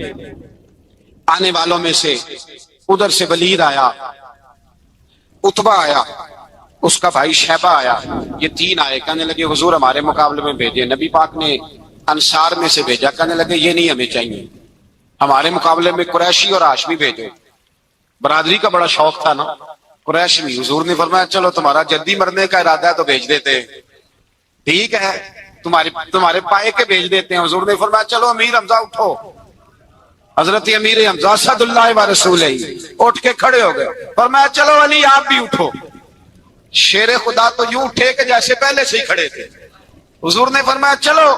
آنے والوں میں سے ادھر سے ولید آیا، عتبہ آیا، اس کا بھائی شیبہ آیا، یہ تین آئے، کہنے لگے حضور ہمارے مقابلے میں بھیجے۔ نبی پاک نے انصار میں سے بھیجا، کہنے لگے یہ نہیں ہمیں چاہیے، ہمارے مقابلے میں قریشی اور ہاشمی بھیجو۔ برادری کا بڑا شوق تھا نا قریش میں۔ حضور نے فرمایا چلو تمہارا جدی مرنے کا ارادہ ہے تو بھیج دیتے، ٹھیک ہے تمہارے پائے کے بھیج دیتے ہیں۔ حضور نے فرمایا چلو امیر حمزہ اٹھو، حضرت امیر حمزہ اسد اللہ و رسول اٹھ کے کھڑے ہو گئے، فرمایا چلو علی آپ بھی اٹھو۔ شیر خدا تو یوں اٹھے کہ جیسے پہلے سے ہی کھڑے تھے۔ حضور نے فرمایا چلو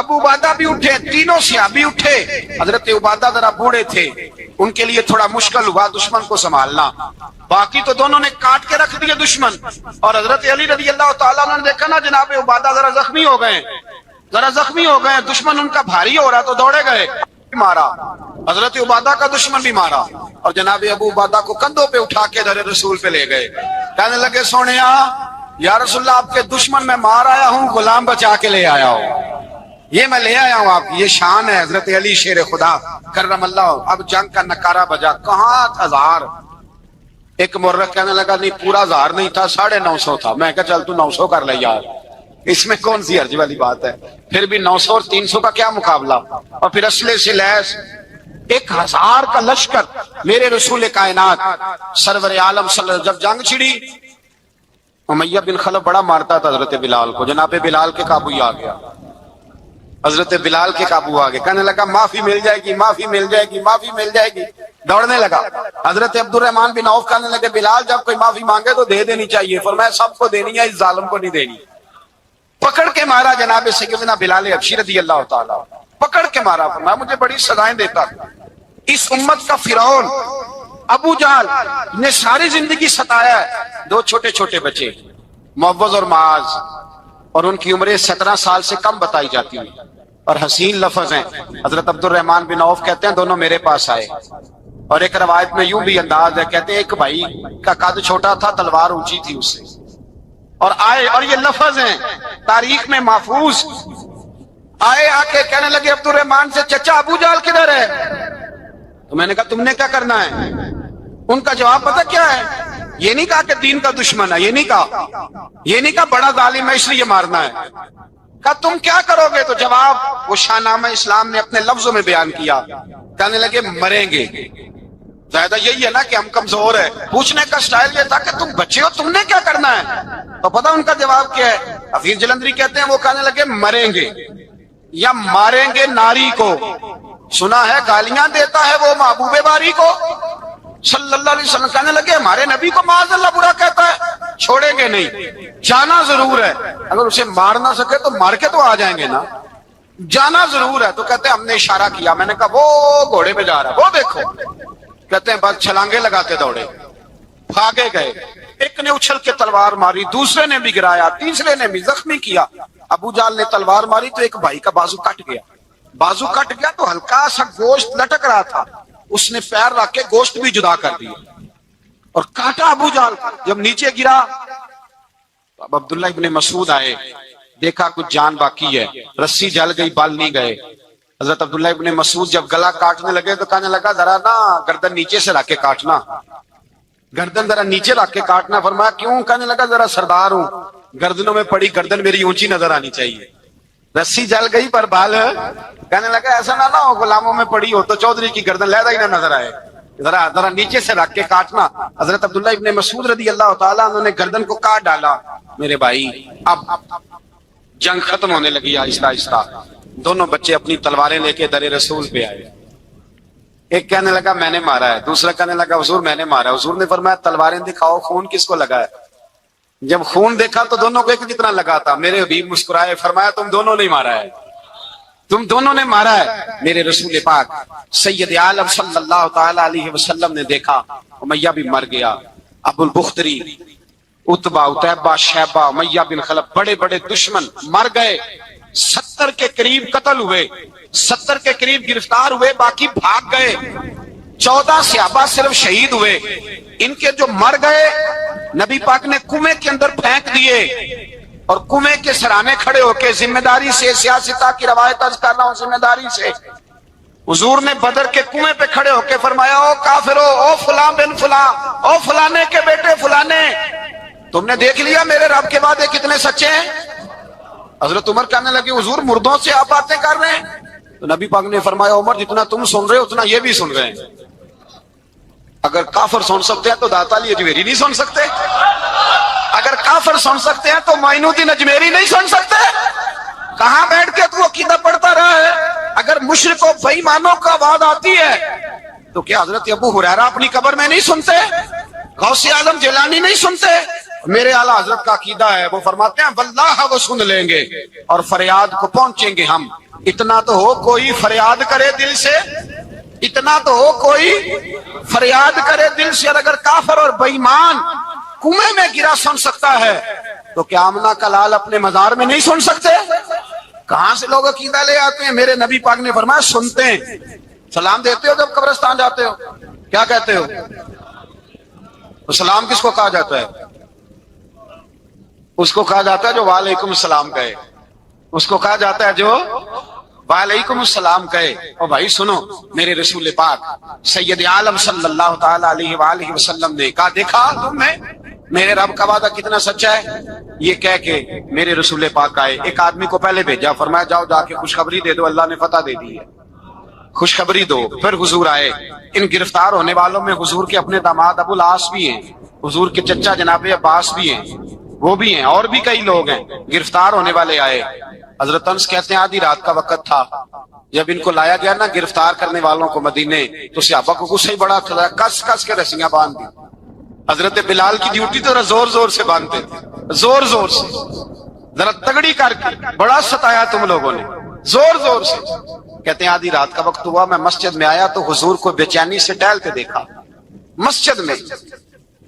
ابو عبادہ بھی اٹھے، تینوں صحابی اٹھے۔ حضرت عبادہ ذرا بوڑھے تھے، ان کے لیے تھوڑا مشکل ہوا دشمن کو سنبھالنا، باقی تو دونوں نے کاٹ کے رکھ دیے دشمن۔ اور حضرت علی رضی اللہ تعالیٰ عنہ نے دیکھا نا جناب عبادہ ذرا زخمی ہو گئے، دشمن ان کا بھاری ہو رہا تو دوڑے گئے، مارا حضرت عبادہ کا دشمن بھی مارا، اور جناب ابو عبادہ کو کندھوں پہ اٹھا کے در رسول پہ لے گئے۔ کہنے لگے سونیا یا رسول اللہ آپ کے دشمن میں مار آیا ہوں، غلام بچا کے لے آیا ہوں، یہ میں لے آیا ہوں آپ کی، یہ شان ہے حضرت علی شیر خدا کرم اللہ۔ اب جنگ کا نکارہ بجا، کہاں تھا ہزار؟ ایک مورخ کہنے لگا نہیں پورا ہزار نہیں تھا، 950 تھا۔ میں کہا چل تو 900 کر لے یار، اس میں کون سی حرج والی بات ہے، پھر بھی 900 اور 300 کا کیا مقابلہ، اور پھر اسلحے سے لیس 1000 کا لشکر۔ میرے رسول کائنات سرور عالم صلی اللہ علیہ وسلم جب جنگ چھڑی، امیہ بن خلف بڑا مارتا تھا حضرت بلال کو، جناب بلال کے قابو ہی آ گیا، حضرت بلال کے قابو آ گئے، کہنے لگا معافی مل جائے گی، معافی مل جائے گی، معافی مل جائے گی، دوڑنے لگا۔ حضرت عبد الرحمن بن عوف کہنے لگے بلال جب کوئی معافی مانگے تو دے دینی چاہیے، فرمایا سب کو دینی ہے، اس ظالم کو نہیں دینی۔ پکڑ کے مارا جناب سیدنا بلال حبشی رضی اللہ تعالیٰ، پکڑ کے مارا، فرمایا مجھے بڑی سزائیں دیتا۔ اس امت کا فرعون ابو جہل نے ساری زندگی ستایا ہے، 2 چھوٹے چھوٹے بچے معوذ اور معاذ، اور ان کی عمریں 17 سال سے کم بتائی جاتی ہوئی، اور حسین لفظ ہیں۔ حضرت عبد الرحمن بن عوف کہتے ہیں دونوں میرے پاس آئے، اور ایک روایت میں یوں بھی انداز ہے، کہتے ہیں ایک بھائی کا قد چھوٹا تھا، تلوار اونچی تھی اس سے، اور آئے، اور یہ لفظ ہیں تاریخ میں محفوظ، آئے آ کے کہنے لگے عبد الرحمن سے چچا ابو جہل کدھر ہے؟ تو میں نے کہا تم نے کیا کرنا ہے؟ ان کا جواب پتہ کیا ہے؟ یہ نہیں کہا کہ دین کا دشمن ہے، یہ نہیں کہا بڑا ظالم ہے اس لیے مارنا ہے، کہا تم کیا کرو گے؟ تو جواب وہ شاہ نامہ اسلام نے اپنے لفظوں میں بیان کیا، کہنے لگے مریں گے۔ زیادہ یہی ہے نا کہ ہم کمزور ہیں، پوچھنے کا سٹائل یہ تھا کہ تم بچے ہو تم نے کیا کرنا ہے؟ تو پتہ ان کا جواب کیا ہے؟ حفیظ جلندری کہتے ہیں وہ کہنے لگے مریں گے یا ماریں گے ناری کو، سنا ہے گالیاں دیتا ہے وہ محبوب باری کو صلی اللہ علیہ وسلم، کہنے لگے ہمارے نبی کو معاذ اللہ برا کہتا ہے، چھوڑیں گے نہیں، جانا ضرور ہے، اگر اسے مار نہ سکے تو مار کے تو آ جائیں گے نا، جانا ضرور ہے۔ تو کہتے ہیں ہم نے اشارہ کیا، میں نے کہا وہ گھوڑے پہ جا رہا ہے وہ دیکھو، کہتے ہیں بس چھلانگے لگاتے دوڑے، بھاگے گئے، ایک نے اچھل کے تلوار ماری، دوسرے نے بھی گرایا، تیسرے نے بھی زخمی کیا۔ ابو جہل نے تلوار ماری تو ایک بھائی کا بازو کٹ گیا تو ہلکا سا گوشت لٹک رہا تھا، اس نے پیر رکھ کے گوشت بھی جدا کر دیا اور کاٹا ابو جہل۔ جب نیچے گرا تو اب عبداللہ ابن مسعود آئے، دیکھا کچھ جان باقی ہے، رسی جل گئی، بال نہیں گئے۔ حضرت عبداللہ ابن مسعود جب گلا کاٹنے لگے تو کہنے لگا ذرا نا گردن نیچے سے رکھ کے کاٹنا، گردن ذرا نیچے رکھ کے کاٹنا۔ فرمایا کیوں؟ کہنے لگا ذرا سردار ہوں، گردنوں میں پڑی گردن میری اونچی نظر آنی چاہیے، رسی جل گئی پر بال، کہنے لگا ایسا نہ ہو غلاموں میں پڑی ہو تو چودھری کی گردن لہذا ہی نہ نظر آئے، ذرا نیچے سے رکھ کے کاٹنا۔ حضرت عبداللہ ابن مسعود رضی اللہ تعالیٰ انہوں نے گردن کو کاٹ ڈالا۔ میرے بھائی اب جنگ ختم ہونے لگی آہستہ آہستہ، دونوں بچے اپنی تلواریں لے کے در رسول پہ آئے، ایک کہنے لگا میں نے مارا ہے، دوسرا کہنے لگا حضور میں نے مارا ہے۔ حضور نے فرمایا تلواریں دکھاؤ، خون کس کو لگا ہے؟ جب خون دیکھا تو دونوں کو ایک جتنا لگا تھا۔ میرے حبیب مسکرائے، فرمایا تم دونوں نے مارا ہے، تم دونوں نے مارا ہے۔ میرے رسول پاک سید عالم صلی اللہ تعالی علیہ وسلم نے دیکھا امیہ بھی مر گیا، ابو البختری، عتبہ، عتیبہ، شیبہ، امیہ بن خلف، بڑے بڑے دشمن مر گئے، 70 کے قریب قتل ہوئے، 70 کے قریب گرفتار ہوئے، باقی بھاگ گئے، 14 صحابہ صرف شہید ہوئے۔ ان کے جو مر گئے نبی پاک نے کنویں کے اندر پھینک دیے، اور کنویں کے سرانے کھڑے ہو کے ذمہ داری سے، سیاستہ کی روایت عرض کر رہا ہوں، ذمہ داری سے حضور نے بدر کے کنویں پہ کھڑے ہو کے فرمایا او کافرو، او فلاں بن فلاں، او فلانے کے بیٹے فلانے، تم نے دیکھ لیا میرے رب کے وعدے کتنے سچے ہیں؟ حضرت عمر کہنے لگے حضور مردوں سے آپ باتیں کر رہے ہیں؟ تو نبی پاک نے فرمایا عمر جتنا تم سن رہے ہو اتنا یہ بھی سن رہے ہیں، اگر کافر سن سکتے ہیں تو داتا علی اجمیری نہیں سن سکتے؟ اگر کافر سن سکتے ہیں تو معین الدین اجمیری نہیں سن سکتے؟ کہاں بیٹھ کے تو عقیدہ پڑھتا رہا ہے؟ اگر مشرکوں بے ایمانوں کا آواز آتی ہے تو کیا حضرت ابو ہریرہ اپنی قبر میں نہیں سنتے؟ غوث اعظم جیلانی نہیں سنتے؟ میرے اعلیٰ حضرت کا عقیدہ ہے، وہ فرماتے ہیں واللہ وہ سن لیں گے اور فریاد کو پہنچیں گے ہم۔ اتنا تو ہو کوئی فریاد کرے دل سے، اتنا تو ہو کوئی فریاد کرے دل سے۔ اور اگر کافر اور بے ایمان کنویں میں گرا سن سکتا ہے تو کیا آمنہ کا لال اپنے مزار میں نہیں سن سکتے؟ کہاں سے لوگ عقیدہ لے آتے ہیں؟ میرے نبی پاک نے فرمایا سنتے ہیں۔ سلام دیتے ہو جب قبرستان جاتے ہو؟ کیا کہتے ہو؟ سلام کس کو کہا جاتا ہے؟ اس کو کہا جاتا ہے جو وعلیکم السلام کہے، اس کو کہا جاتا ہے جو وعلیکم السلام کہے۔ اور بھائی سنو، میرے رسول پاک سید عالم صلی اللہ تعالی علیہ وآلہ وسلم نے کہا دیکھا تم نے میرے رب کا وعدہ کتنا سچا ہے؟ یہ کہہ کے میرے رسول پاک آئے، ایک آدمی کو پہلے بھیجا، فرمایا جاؤ جا کے خوشخبری دے دو، اللہ نے فتح دے دی ہے، خوشخبری دو۔ پھر حضور آئے، ان گرفتار ہونے والوں میں حضور کے اپنے داماد ابو العاص بھی ہیں، حضور کے چچا جناب عباس بھی ہیں، وہ بھی ہیں، اور بھی کئی لوگ ہیں گرفتار ہونے والے آئے۔ حضرت انس کہتے ہیں آدھی رات کا وقت تھا، جب ان کو لایا گیا نا گرفتار کرنے والوں کو مدینے، تو صحابہ کو غصہ ہی بڑا تھا، کس کس کے رسیاں باندھ دی۔ حضرت بلال کی ڈیوٹی تو زور زور سے باندھتے تھے، زور زور سے، ذرا تگڑی کر کے، بڑا ستایا تم لوگوں نے، زور زور سے۔ کہتے ہیں آدھی رات کا وقت ہوا، میں مسجد میں آیا تو حضور کو بے چینی سے ٹہلتے دیکھا مسجد میں،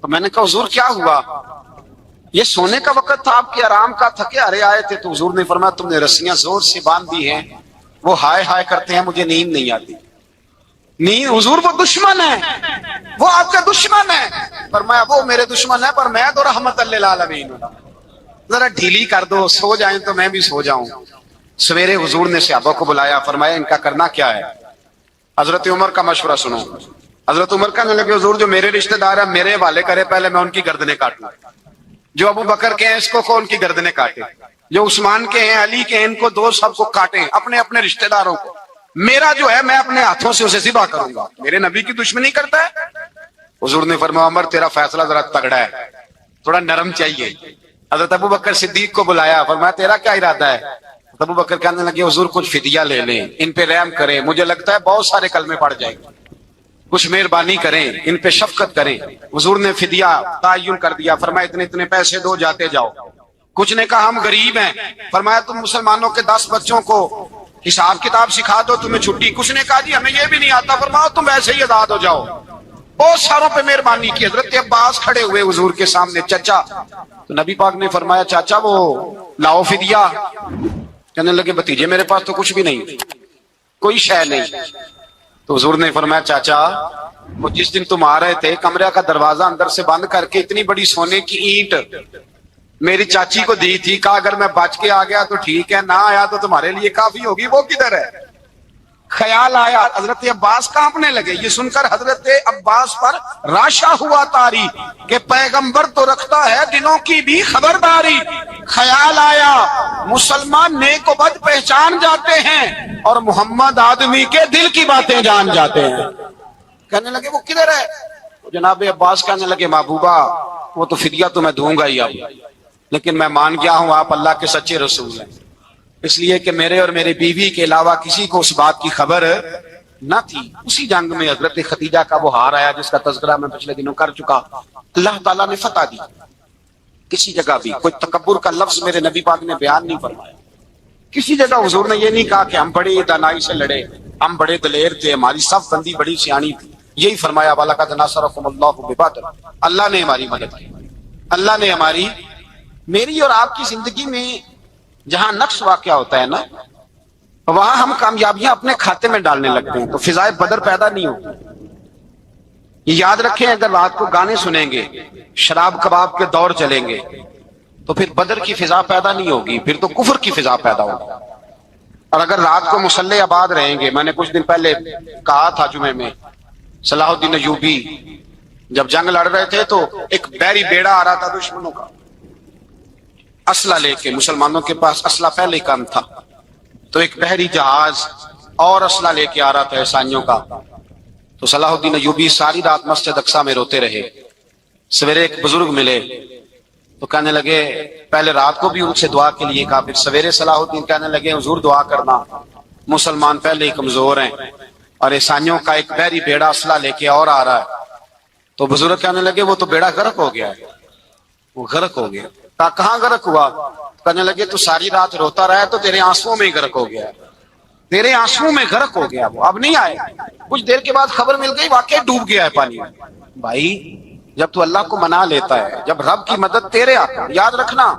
تو میں نے کہا حضور کیا ہوا؟ یہ سونے کا وقت تھا، آپ کے آرام کا، تھکے ہارے آئے تھے، تو حضور نے فرمایا تم نے رسیاں زور سے باندھ دی ہیں، وہ ہائے ہائے کرتے ہیں، مجھے نیند نہیں آتی۔ نیند حضور وہ دشمن ہے، وہ آپ کا دشمن ہے۔ فرمایا وہ میرے دشمن ہے پر میں تو رحمت للعالمین ہوں، ذرا ڈھیلی کر دو، سو جائیں تو میں بھی سو جاؤں۔ سویرے حضور نے صحابہ کو بلایا، فرمایا ان کا کرنا کیا ہے؟ حضرت عمر کا مشورہ سنو۔ حضرت عمر کہنے لگے حضور جو میرے رشتہ دار ہیں میرے حوالے کرے، پہلے میں ان کی گردنیں کاٹوں، جو ابو بکر کے ہیں اس کو ان کی گردنیں کاٹے، جو عثمان کے ہیں علی کے ہیں ان کو دو سب کو کاٹیں، اپنے اپنے رشتہ داروں کو۔ میرا جو ہے میں اپنے ہاتھوں سے اسے ذبح کروں گا، میرے نبی کی دشمنی کرتا ہے۔ حضور نے فرمایا عمر تیرا فیصلہ ذرا تگڑا ہے، تھوڑا نرم چاہیے۔ حضرت ابو بکر صدیق کو بلایا، فرمایا تیرا کیا ارادہ ہے؟ ابو بکر کہنے لگے حضور کچھ فدیہ لے لیں، ان پہ رحم کریں، مجھے لگتا ہے بہت سارے کلمے پڑ جائیں گے، کچھ مہربانی کریں، ان پہ شفقت کریں۔ حضور نے فدیہ تعین کر دیا، فرمایا اتنے اتنے پیسے دو، جاتے جاؤ۔ کچھ نے کہا ہم غریب ہیں، فرمایا تم مسلمانوں کے 10 بچوں کو حساب کتاب سکھا دو، تمہیں چھٹی۔ کچھ نے کہا جی ہمیں یہ بھی نہیں آتا، فرمایا تم ایسے ہی آزاد ہو جاؤ۔ بہت ساروں پہ مہربانی کی۔ حضرت عباس کھڑے ہوئے حضور کے سامنے، چچا، تو نبی پاک نے فرمایا چاچا وہ لاؤ فدیہ۔ کہنے لگے بھتیجے میرے پاس تو کچھ بھی نہیں، کوئی شے نہیں۔ تو حضور نے فرمایا چاچا وہ جس دن تم آ رہے تھے کمرے کا دروازہ اندر سے بند کر کے اتنی بڑی سونے کی اینٹ میری چاچی کو دی تھی، کہا اگر میں بچ کے آ گیا تو ٹھیک ہے، نہ آیا تو تمہارے لیے کافی ہوگی، وہ کدھر ہے؟ خیال آیا، حضرت عباس کانپنے لگے۔ یہ سن کر حضرت عباس پر راشا ہوا طاری کہ پیغمبر تو رکھتا ہے دلوں کی بھی خبرداری۔ خیال آیا مسلمان نیک و بد پہچان جاتے ہیں اور محمد آدمی کے دل کی باتیں جان جاتے ہیں۔ کہنے لگے وہ کدھر ہے؟ جناب عباس کہنے لگے محبوبہ وہ تو فدیہ تو میں دوں گا ہی اب، لیکن میں مان گیا ہوں آپ اللہ کے سچے رسول ہیں، اس لیے کہ میرے اور میرے بیوی کے علاوہ کسی کو اس بات کی خبر نہ تھی۔ اسی جنگ میں حضرت خدیجہ کا وہ ہار آیا جس کا تذکرہ میں پچھلے دنوں کر چکا، اللہ تعالیٰ نے فتح دی۔ کسی جگہ بھی کوئی تکبر کا لفظ میرے نبی پاک نے بیان نہیں فرمایا، کسی جگہ حضور نے یہ نہیں کہا کہ ہم بڑے دانائی سے لڑے، ہم بڑے دلیر تھے، ہماری صف بندی بڑی سیانی تھی۔ یہی فرمایا وَلَقَدْ نَصَرَكُمُ اللَّهُ بِبَدْرٍ، اللہ نے ہماری مدد کی، اللہ نے ہماری۔ میری اور آپ کی زندگی میں جہاں نقص واقع ہوتا ہے نا، وہاں ہم کامیابیاں اپنے کھاتے میں ڈالنے لگتے ہیں تو فضائے بدر پیدا نہیں ہوتی۔ یہ یاد رکھیں اگر رات کو گانے سنیں گے، شراب کباب کے دور چلیں گے تو پھر بدر کی فضا پیدا نہیں ہوگی، پھر تو کفر کی فضا پیدا ہوگی۔ اور اگر رات کو مسلح آباد رہیں گے، میں نے کچھ دن پہلے کہا تھا جمعے میں، صلاح الدین ایوبی جب جنگ لڑ رہے تھے تو ایک بحری بیڑا آ رہا تھا دشمنوں کا اسلحہ لے کے، مسلمانوں کے پاس اسلحہ پہلے کم تھا، تو ایک بحری جہاز اور اسلحہ لے کے آ رہا تھا عیسائیوں کا۔ تو صلاح الدین ایوبی ساری رات مسجد اقصی میں روتے رہے۔ سویرے ایک بزرگ ملے تو کہنے لگے، پہلے رات کو بھی ان سے دعا کے لیے کہا، پھر سویرے صلاح الدین کہنے لگے حضور دعا کرنا مسلمان پہلے ہی کمزور ہیں اور عیسائیوں کا ایک بحری بیڑا اسلحہ لے کے اور آ رہا ہے، تو بزرگ کہنے لگے وہ تو بیڑا غرق ہو گیا ہے، وہ غرق ہو گیا۔ کہا کہاں غرق ہوا؟ کہنے لگے تو ساری رات روتا رہا ہے تو تیرے آنسوؤں میں ہی غرق ہو گیا، تیرے آنسوؤں میں غرق ہو گیا، وہ اب نہیں آئے۔ کچھ دیر کے بعد خبر مل گئی واقعی ڈوب گیا ہے پانی میں۔ بھائی جب تو اللہ کو منا لیتا ہے، جب رب کی مدد تیرے آتا ہے، یاد رکھنا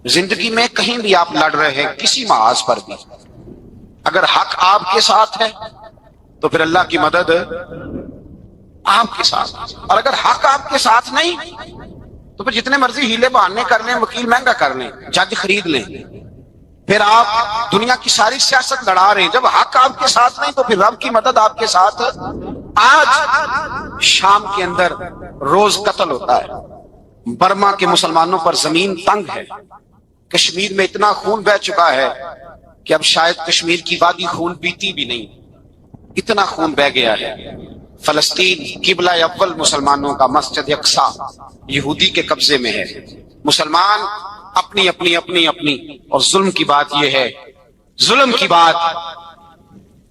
زندگی میں کہیں بھی آپ لڑ رہے ہیں کسی محاذ پر بھی، اگر حق آپ کے ساتھ ہے تو پھر اللہ کی مدد آپ کے ساتھ، اور اگر حق آپ کے ساتھ نہیں تو پھر جتنے مرضی ہیلے بہانے کر لیں، وکیل مہنگا کر لیں، جج خرید لیں، پھر آپ دنیا کی ساری سیاست لڑا رہے ہیں، جب حق آپ کے ساتھ نہیں تو پھر رب کی مدد آپ کے ساتھ۔ آج شام کے اندر روز قتل ہوتا ہے، برما کے مسلمانوں پر زمین تنگ ہے، کشمیر میں اتنا خون بہہ چکا ہے کہ اب شاید کشمیر کی وادی خون پیتی بھی نہیں، اتنا خون بہہ گیا ہے۔ فلسطین قبلہ اول مسلمانوں کا مسجد اقصی یہودی کے قبضے میں ہے، مسلمان اپنی اپنی اپنی اپنی، اور ظلم کی بات یہ ہے، ظلم کی بات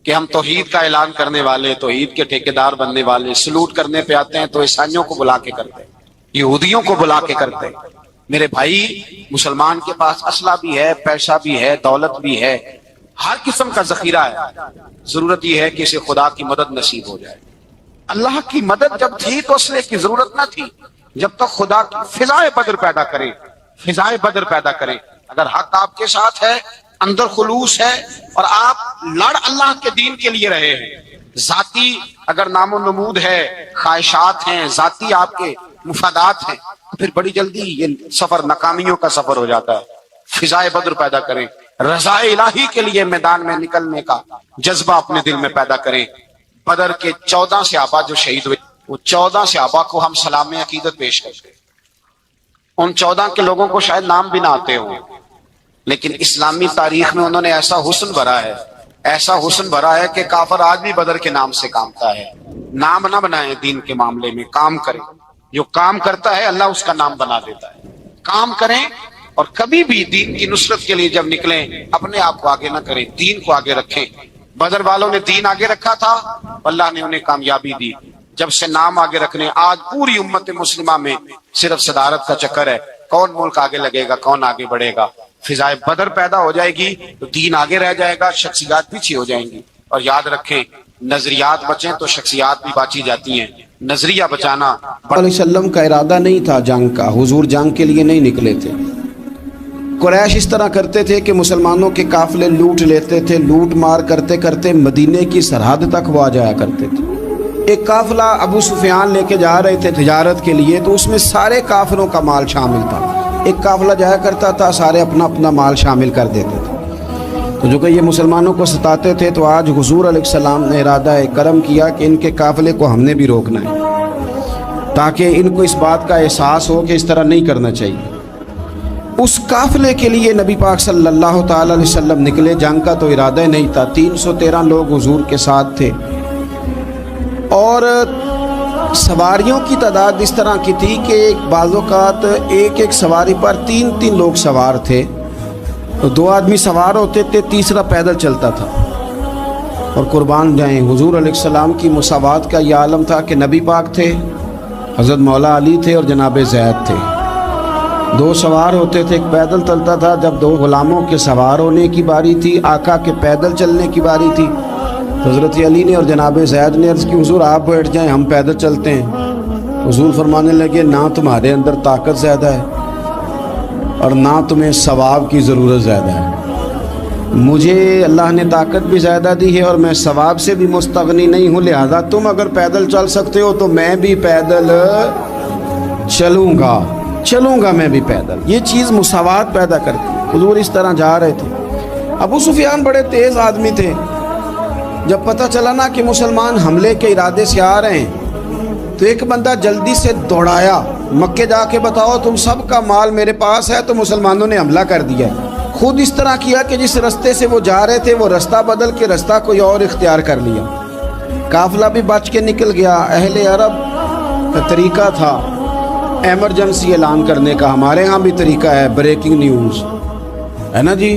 کہ ہم توحید کا اعلان کرنے والے، توحید کے ٹھیکیدار بننے والے، سلوٹ کرنے پہ آتے ہیں تو عیسائیوں کو بلا کے کرتے ہیں، یہودیوں کو بلا کے کرتے ہیں۔ میرے بھائی مسلمان کے پاس اسلحہ بھی ہے، پیسہ بھی ہے، دولت بھی ہے، ہر قسم کا ذخیرہ ہے، ضرورت یہ ہے کہ اسے خدا کی مدد نصیب ہو جائے۔ اللہ کی مدد جب تھی تو اسلحے کی ضرورت نہ تھی، جب تک خدا کی فضائے بدر پیدا کرے، فضائے بدر پیدا کرے۔ اگر حق آپ کے ساتھ ہے، اندر خلوص ہے، اور آپ لڑ اللہ کے دین کے لیے رہے ہیں، ذاتی اگر نام و نمود ہے، خواہشات ہیں، ذاتی آپ کے مفادات ہیں، پھر بڑی جلدی یہ سفر ناکامیوں کا سفر ہو جاتا ہے۔ فضائے بدر پیدا کریں، رضا الہی کے لیے میدان میں نکلنے کا جذبہ اپنے دل میں پیدا کریں۔ بدر کے 14 صحابہ جو شہید ہوئے، وہ 14 صحابہ کو ہم سلام عقیدت پیش کرتے ہیں۔ ان 14 کے لوگوں کو شاید نام بھی نہ آتے ہوں، لیکن اسلامی تاریخ میں انہوں نے ایسا حسن بھرا ہے، ایسا حسن بھرا ہے کہ کافر آج بھی بدر کے نام سے کامتا ہے۔ نام نہ بنائیں دین کے معاملے میں، کام کریں، جو کام کرتا ہے اللہ اس کا نام بنا دیتا ہے۔ کام کریں، اور کبھی بھی دین کی نصرت کے لیے جب نکلیں اپنے آپ کو آگے نہ کریں، دین کو آگے رکھیں۔ بدر والوں نے دین آگے رکھا تھا، اللہ نے انہیں کامیابی دی۔ جب سے نام آگے رکھنے، آج پوری امت مسلمہ میں صرف صدارت کا چکر ہے، کون ملک آگے لگے گا، کون آگے بڑھے گا۔ فضائے بدر پیدا ہو جائے گی تو دین آگے رہ جائے گا، شخصیات پیچھے ہو جائیں گی۔ اور یاد رکھیں نظریات بچیں تو شخصیات بھی باچی جاتی ہیں، نظریہ بچانا۔ علیہ وسلم کا ارادہ نہیں تھا جنگ کا، حضور جنگ کے لیے نہیں نکلے تھے۔ قریش اس طرح کرتے تھے کہ مسلمانوں کے قافلے لوٹ لیتے تھے، لوٹ مار کرتے کرتے مدینے کی سرحد تک وہ آ جایا کرتے تھے۔ ایک قافلہ ابو سفیان لے کے جا رہے تھے تجارت کے لیے، تو اس میں سارے کافروں کا مال شامل تھا۔ ایک قافلہ جایا کرتا تھا، سارے اپنا اپنا مال شامل کر دیتے تھے۔ تو جو کہ یہ مسلمانوں کو ستاتے تھے، تو آج حضور علیہ السلام نے ارادہ کرم کیا کہ ان کے قافلے کو ہم نے بھی روکنا ہے، تاکہ ان کو اس بات کا احساس ہو کہ اس طرح نہیں کرنا چاہیے۔ اس قافلے کے لیے نبی پاک صلی اللہ تعالی علیہ وسلم نکلے، جنگ کا تو ارادہ ہی نہیں تھا۔ 313 لوگ حضور کے ساتھ تھے، اور سواریوں کی تعداد اس طرح کی تھی کہ بعض اوقات ایک ایک سواری پر 3 لوگ سوار تھے، تو 2 آدمی سوار ہوتے تھے، تیسرا پیدل چلتا تھا۔ اور قربان جائیں، حضور علیہ السلام کی مساوات کا یہ عالم تھا کہ نبی پاک تھے، حضرت مولا علی تھے، اور جناب زید تھے۔ 2 سوار ہوتے تھے، ایک پیدل چلتا تھا۔ جب 2 غلاموں کے سوار ہونے کی باری تھی، آقا کے پیدل چلنے کی باری تھی، حضرت علی نے اور جناب زید نے عرض کی حضور آپ بیٹھ جائیں، ہم پیدل چلتے ہیں۔ حضور فرمانے لگے نہ تمہارے اندر طاقت زیادہ ہے اور نہ تمہیں ثواب کی ضرورت زیادہ ہے، مجھے اللہ نے طاقت بھی زیادہ دی ہے اور میں ثواب سے بھی مستغنی نہیں ہوں، لہذا تم اگر پیدل چل سکتے ہو تو میں بھی پیدل چلوں گا میں بھی پیدل۔ یہ چیز مساوات پیدا کرتی۔ حضور اس طرح جا رہے تھے۔ ابو سفیان بڑے تیز آدمی تھے، جب پتہ چلا نا کہ مسلمان حملے کے ارادے سے آ رہے ہیں، تو ایک بندہ جلدی سے دوڑایا، مکے جا کے بتاؤ تم سب کا مال میرے پاس ہے، تو مسلمانوں نے حملہ کر دیا۔ خود اس طرح کیا کہ جس رستے سے وہ جا رہے تھے وہ رستہ بدل کے رستہ کوئی اور اختیار کر لیا۔ قافلہ بھی بچ کے نکل گیا۔ اہل عرب کا طریقہ تھا ایمرجنسی اعلان کرنے کا، ہمارے ہاں بھی طریقہ ہے، بریکنگ نیوز ہے نا جی،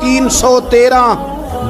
313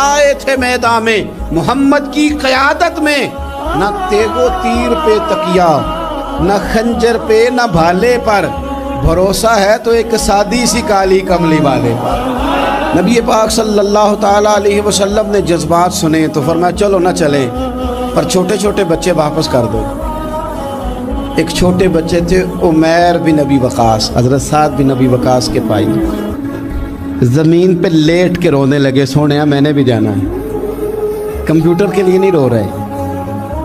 آئے تھے میدان میں محمد کی قیادت میں، نہ تیگو تیر پہ تکیا، نہ خنجر پہ نہ بھالے پر، بھروسہ ہے تو ایک سادی سی کالی کملی والے پر۔ نبی پاک صلی اللہ تعالیٰ علیہ وسلم نے جذبات سنے تو فرمایا چلو نہ چلیں، پر چھوٹے چھوٹے بچے واپس کر دو۔ ایک چھوٹے بچے تھے عمیر بن ابی وقاص، حضرت سعد بن ابی وقاص کے بھائی، زمین پہ لیٹ کے رونے لگے، سونے میں نے بھی جانا ہے۔ کمپیوٹر کے لیے نہیں رو رہے،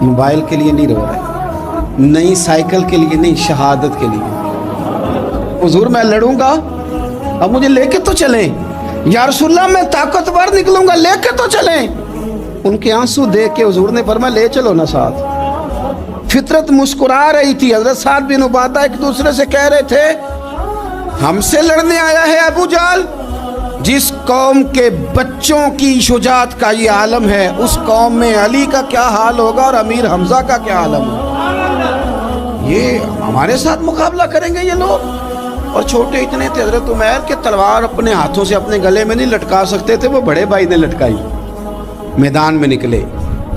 موبائل کے لیے نہیں رو رہے، نئی سائیکل کے لیے نہیں، شہادت کے لیے۔ حضور میں لڑوں گا، اب مجھے لے کے تو چلیں، یا رسول اللہ میں طاقتور نکلوں گا، لے کے تو چلیں۔ ان کے آنسو دیکھ کے حضور نے فرمایا لے چلو نا ساتھ۔ فطرت مسکرا رہی تھی۔ حضرت سعد بن عبادہ ایک دوسرے سے کہہ رہے تھے ہم سے لڑنے آیا ہے ابو جہل، جس قوم کے بچوں کی شجاعت کا یہ عالم ہے، اس قوم میں علی کا کیا حال ہوگا اور امیر حمزہ کا کیا عالم ہوگا۔ یہ ہمارے ساتھ مقابلہ کریں گے یہ لوگ؟ اور چھوٹے اتنے تھے حضرت عمیر کے تلوار اپنے ہاتھوں سے اپنے گلے میں نہیں لٹکا سکتے تھے، وہ بڑے بھائی نے لٹکائی۔ میدان میں نکلے،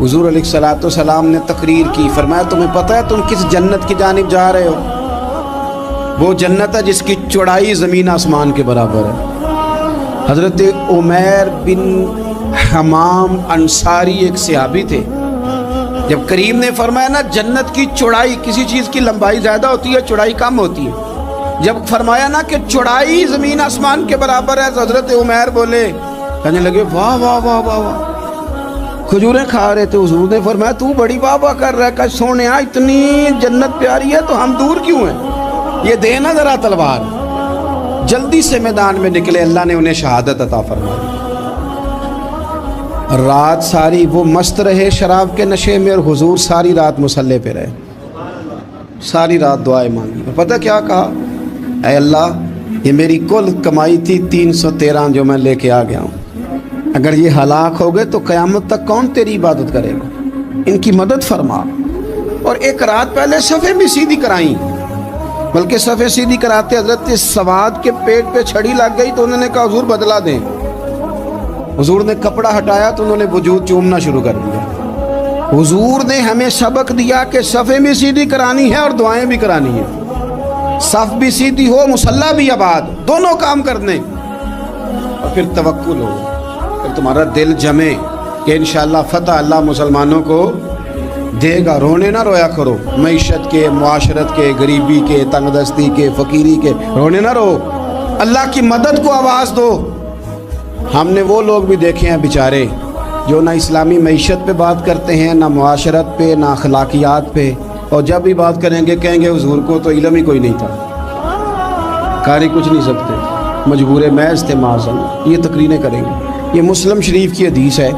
حضور علیہ الصلوۃ والسلام نے تقریر کی، فرمایا تمہیں پتہ ہے تم کس جنت کی جانب جا رہے ہو؟ وہ جنت ہے جس کی چوڑائی زمین آسمان کے برابر ہے۔ حضرت عمیر بن حمام انصاری ایک صحابی تھے، جب کریم نے فرمایا نا جنت کی چوڑائی، کسی چیز کی لمبائی زیادہ ہوتی ہے چوڑائی کم ہوتی ہے، جب فرمایا نا کہ چوڑائی زمین آسمان کے برابر ہے تو حضرت عمیر بولے، کہنے لگے واہ واہ واہ واہ واہ، کھجوریں کھا رہے تھے۔ حضور نے فرمایا تو بڑی واہ واہ کر رہا ہے، کہ سونیا اتنی جنت پیاری ہے تو ہم دور کیوں ہیں، یہ دینا ذرا تلوار۔ جلدی سے میدان میں نکلے، اللہ نے انہیں شہادت عطا فرمائی۔ رات ساری وہ مست رہے شراب کے نشے میں، اور حضور ساری رات مصلی پہ رہے، ساری رات دعائیں مانگی۔ پتہ کیا کہا؟ اے اللہ یہ میری کل کمائی تھی 313 جو میں لے کے آ گیا ہوں، اگر یہ ہلاک ہو گئے تو قیامت تک کون تیری عبادت کرے گا، ان کی مدد فرما۔ اور ایک رات پہلے صفیں بھی سیدھی کرائیں، بلکہ صفیں سیدھی کراتے حضرت سواد کے پیٹ پہ چھڑی لگ گئی تو انہوں نے کہا حضور بدلا دیں۔ حضور نے کپڑا ہٹایا تو انہوں نے وجود چومنا شروع کر دیا۔ حضور نے ہمیں سبق دیا کہ صفیں بھی سیدھی کرانی ہے اور دعائیں بھی کرانی ہیں، صف بھی سیدھی ہو، مصلی بھی آباد، دونوں کام کرنے، اور پھر توکل ہو، پھر تمہارا دل جمے کہ انشاءاللہ فتح اللہ مسلمانوں کو دے گا۔ رونے نہ رویا کرو، معیشت کے، معاشرت کے، غریبی کے، تنگ دستی کے، فقیری کے، رونے نہ رو، اللہ کی مدد کو آواز دو۔ ہم نے وہ لوگ بھی دیکھے ہیں بیچارے جو نہ اسلامی معیشت پہ بات کرتے ہیں، نہ معاشرت پہ، نہ اخلاقیات پہ، اور جب بھی بات کریں گے کہیں گے حضور کو تو علم ہی کوئی نہیں تھا، قاری کچھ نہیں سکتے، مجبور محض تھے معاذ اللہ۔ یہ تقریریں کریں گے۔ یہ مسلم شریف کی حدیث ہے،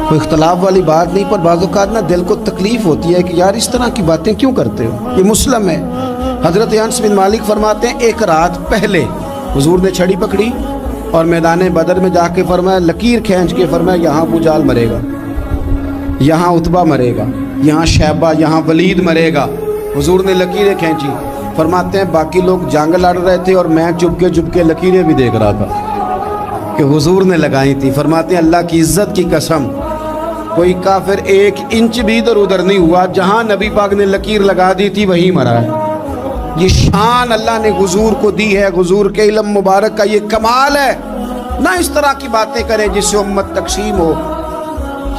کوئی اختلاف والی بات نہیں، پر بعض اوقات نا دل کو تکلیف ہوتی ہے کہ یار اس طرح کی باتیں کیوں کرتے ہو۔ یہ مسلم ہے۔ حضرت انس بن مالک فرماتے ہیں ایک رات پہلے حضور نے چھڑی پکڑی اور میدان بدر میں جا کے فرمایا، لکیر کھینچ کے فرمایا یہاں ابو جہل مرے گا، یہاں عتبہ مرے گا، یہاں شیبہ، یہاں ولید مرے گا۔ حضور نے لکیریں کھینچی۔ فرماتے ہیں باقی لوگ جنگ لڑ رہے تھے اور میں چپ کے لکیریں بھی دیکھ رہا تھا کہ حضور نے لگائی تھی۔ فرماتے ہیں اللہ کی عزت کی قسم کوئی کافر 1 انچ بھی ادھر ادھر نہیں ہوا، جہاں نبی پاک نے لکیر لگا دی تھی وہیں مرا ہے۔ یہ شان اللہ نے حضور کو دی ہے، حضور کے علم مبارک کا یہ کمال ہے۔ نہ اس طرح کی باتیں کریں جس سے امت تقسیم ہو۔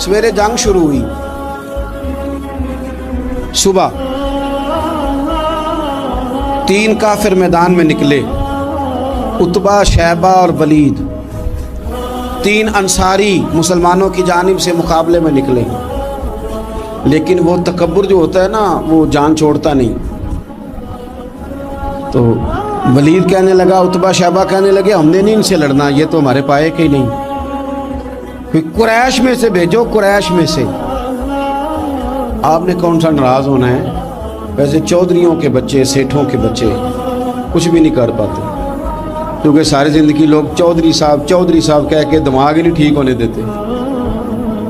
سویرے جنگ شروع ہوئی، صبح 3 کافر میدان میں نکلے، عتبہ، شیبہ اور ولید، 3 انصاری مسلمانوں کی جانب سے مقابلے میں نکلے۔ لیکن وہ تکبر جو ہوتا ہے نا وہ جان چھوڑتا نہیں، تو ولید کہنے لگا، عتبہ شیبہ کہنے لگے ہم نے نہیں ان سے لڑنا، یہ تو ہمارے پائے کے ہی نہیں، کوئی قریش میں سے بھیجو، قریش میں سے۔ آپ نے کون سا ناراض ہونا ہے، ویسے چودھریوں کے بچے، سیٹھوں کے بچے کچھ بھی نہیں کر پاتے، کیونکہ ساری زندگی لوگ چودھری صاحب کہہ کے دماغ ہی نہیں ٹھیک ہونے دیتے،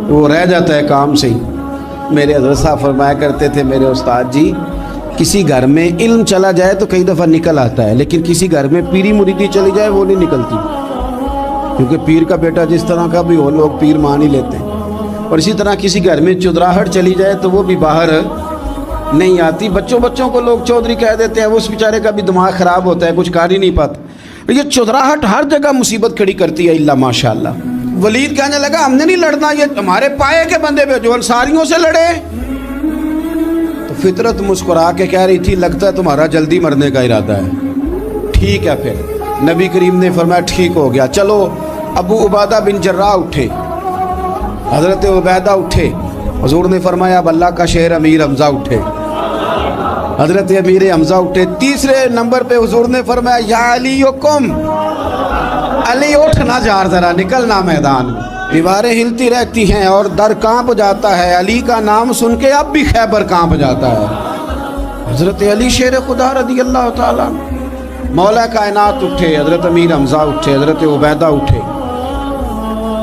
وہ رہ جاتا ہے کام سے ہی۔ میرے حضرت صاحب فرمایا کرتے تھے، میرے استاد جی، کسی گھر میں علم چلا جائے تو کئی دفعہ نکل آتا ہے، لیکن کسی گھر میں پیری مریدی چلی جائے وہ نہیں نکلتی۔ کیونکہ پیر کا بیٹا جس طرح کا بھی ہو لوگ پیر مان ہی لیتے ہیں. اور اسی طرح کسی گھر میں چودراہٹ چلی جائے تو وہ بھی باہر نہیں آتی. بچوں کو لوگ چودھری کہہ دیتے ہیں, اس بیچارے کا بھی دماغ خراب ہوتا ہے, کچھ کر ہی نہیں پاتا. یہ چودراہٹ ہر جگہ مصیبت کھڑی کرتی ہے اللہ ماشاء اللہ. ولید کہنے لگا ہم نے نہیں لڑنا, یہ ہمارے پائے کے بندے پہ جو انصاریوں سے لڑے. تو فطرت مسکرا کے کہہ رہی تھی لگتا ہے تمہارا جلدی مرنے کا ارادہ ہے. ٹھیک ہے. پھر نبی کریم نے فرمایا ٹھیک ہو گیا, چلو. ابو عبیدہ بن جراح اٹھے, حضرت عبیدہ اٹھے. حضور نے فرمایا اب اللہ کا شہر امیر حمزہ اٹھے. حضرت امیر حمزہ اٹھے. تیسرے نمبر پہ حضور نے فرمایا یا علی یکم, علی اٹھ نہ جار, ذرا نکلنا میدان میں. دیواریں ہلتی رہتی ہیں اور در کانپ جاتا ہے. علی کا نام سن کے اب بھی خیبر کانپ جاتا ہے. حضرت علی شیر خدا رضی اللہ تعالیٰ. مولا کائنات اٹھے, حضرت امیر حمزہ اٹھے, حضرت عبیدہ اٹھے.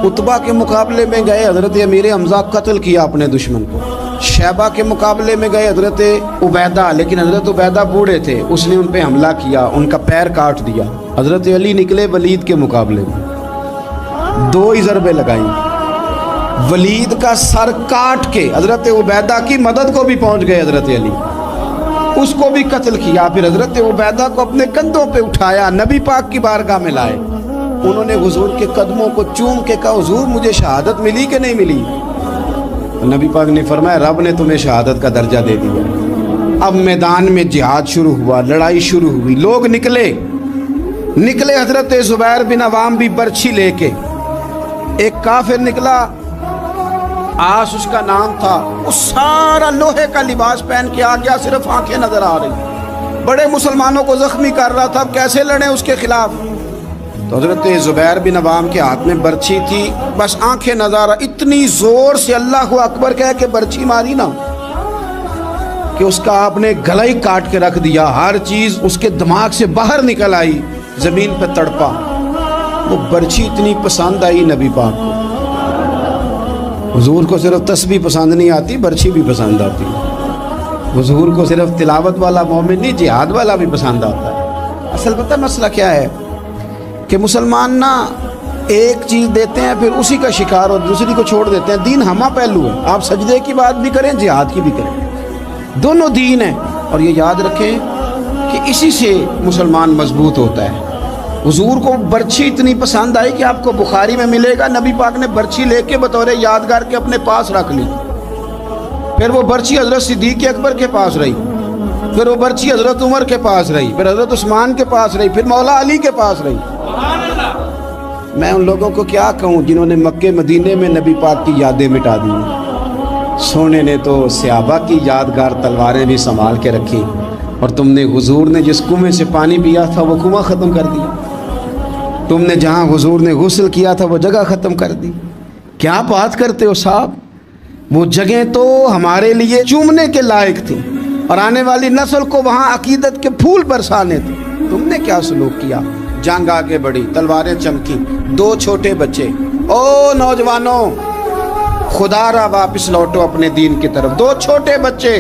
عتبہ کے مقابلے میں گئے, حضرت امیر حمزہ قتل کیا اپنے دشمن کو. شیبہ کے مقابلے میں گئے حضرت عبیدہ, لیکن حضرت عبیدہ بوڑھے تھے, اس نے ان پہ حملہ کیا, ان کا پیر کاٹ دیا. حضرت علی نکلے ولید کے مقابلے میں, 2 ہی ضربیں لگائیں. ولید کا سر کاٹ کے حضرت عبیدہ کی مدد کو بھی پہنچ گئے حضرت علی, اس کو بھی قتل کیا. پھر حضرت عبیدہ کو اپنے کندھوں پہ اٹھایا, نبی پاک کی بارگاہ میں لائے. انہوں نے حضور کے قدموں کو چوم کے کہا حضور مجھے شہادت ملی کہ نہیں ملی؟ نبی پاک نے فرمایا رب نے تمہیں شہادت کا درجہ دے دیا. اب میدان میں جہاد شروع ہوا, لڑائی شروع ہوئی. لوگ نکلے. حضرت زبیر بن عوام بھی برچھی لے کے. ایک کافر نکلا, آس اس کا نام تھا, وہ سارا لوہے کا لباس پہن کے آ گیا, صرف آنکھیں نظر آ رہی. بڑے مسلمانوں کو زخمی کر رہا تھا, اب کیسے لڑیں اس کے خلاف. تو حضرت زبیر بن عوام کے ہاتھ میں برچھی تھی, بس آنکھیں نظر, اتنی زور سے اللہ اکبر کہہ کے برچھی ماری نا کہ اس کا آپ نے گلا ہی کاٹ کے رکھ دیا. ہر چیز اس کے دماغ سے باہر نکل آئی, زمین پہ تڑپا. وہ برچھی اتنی پسند آئی نبی پاک کو. حضور کو صرف تسبیح پسند نہیں آتی, برچھی بھی پسند آتی. حضور کو صرف تلاوت والا مومن نہیں, جہاد والا بھی پسند آتا ہے. اصل پتہ مسئلہ کیا ہے کہ مسلمان نا ایک چیز دیتے ہیں پھر اسی کا شکار اور دوسری کو چھوڑ دیتے ہیں. دین ہمہ پہلو ہے, آپ سجدے کی بات بھی کریں, جہاد کی بھی کریں, دونوں دین ہیں. اور یہ یاد رکھیں کہ اسی سے مسلمان مضبوط ہوتا ہے. حضور کو برچھی اتنی پسند آئی کہ آپ کو بخاری میں ملے گا نبی پاک نے برچھی لے کے بطور یادگار کے اپنے پاس رکھ لی. پھر وہ برچھی حضرت صدیق اکبر کے پاس رہی, پھر وہ برچھی حضرت عمر کے پاس رہی, پھر حضرت عثمان کے پاس رہی, پھر مولا علی کے پاس رہی. میں ان لوگوں کو کیا کہوں جنہوں نے مکے مدینے میں نبی پاک کی یادیں مٹا دی. سونے نے تو صحابہ کی یادگار تلواریں بھی سنبھال کے رکھی, اور تم نے حضور نے جس کنویں سے پانی پیا تھا وہ کنواں ختم کر دیا. تم نے جہاں حضور نے غسل کیا تھا وہ جگہ ختم کر دی. کیا بات کرتے ہو صاحب, وہ جگہیں تو ہمارے لیے چومنے کے لائق تھیں اور آنے والی نسل کو وہاں عقیدت کے پھول برسانے تھے. تم نے کیا سلوک کیا؟ جنگ آگے بڑھی, تلواریں چمکی, 2 چھوٹے بچے. او نوجوانوں, خدا را واپس لوٹو اپنے دین کی طرف. 2 چھوٹے بچے,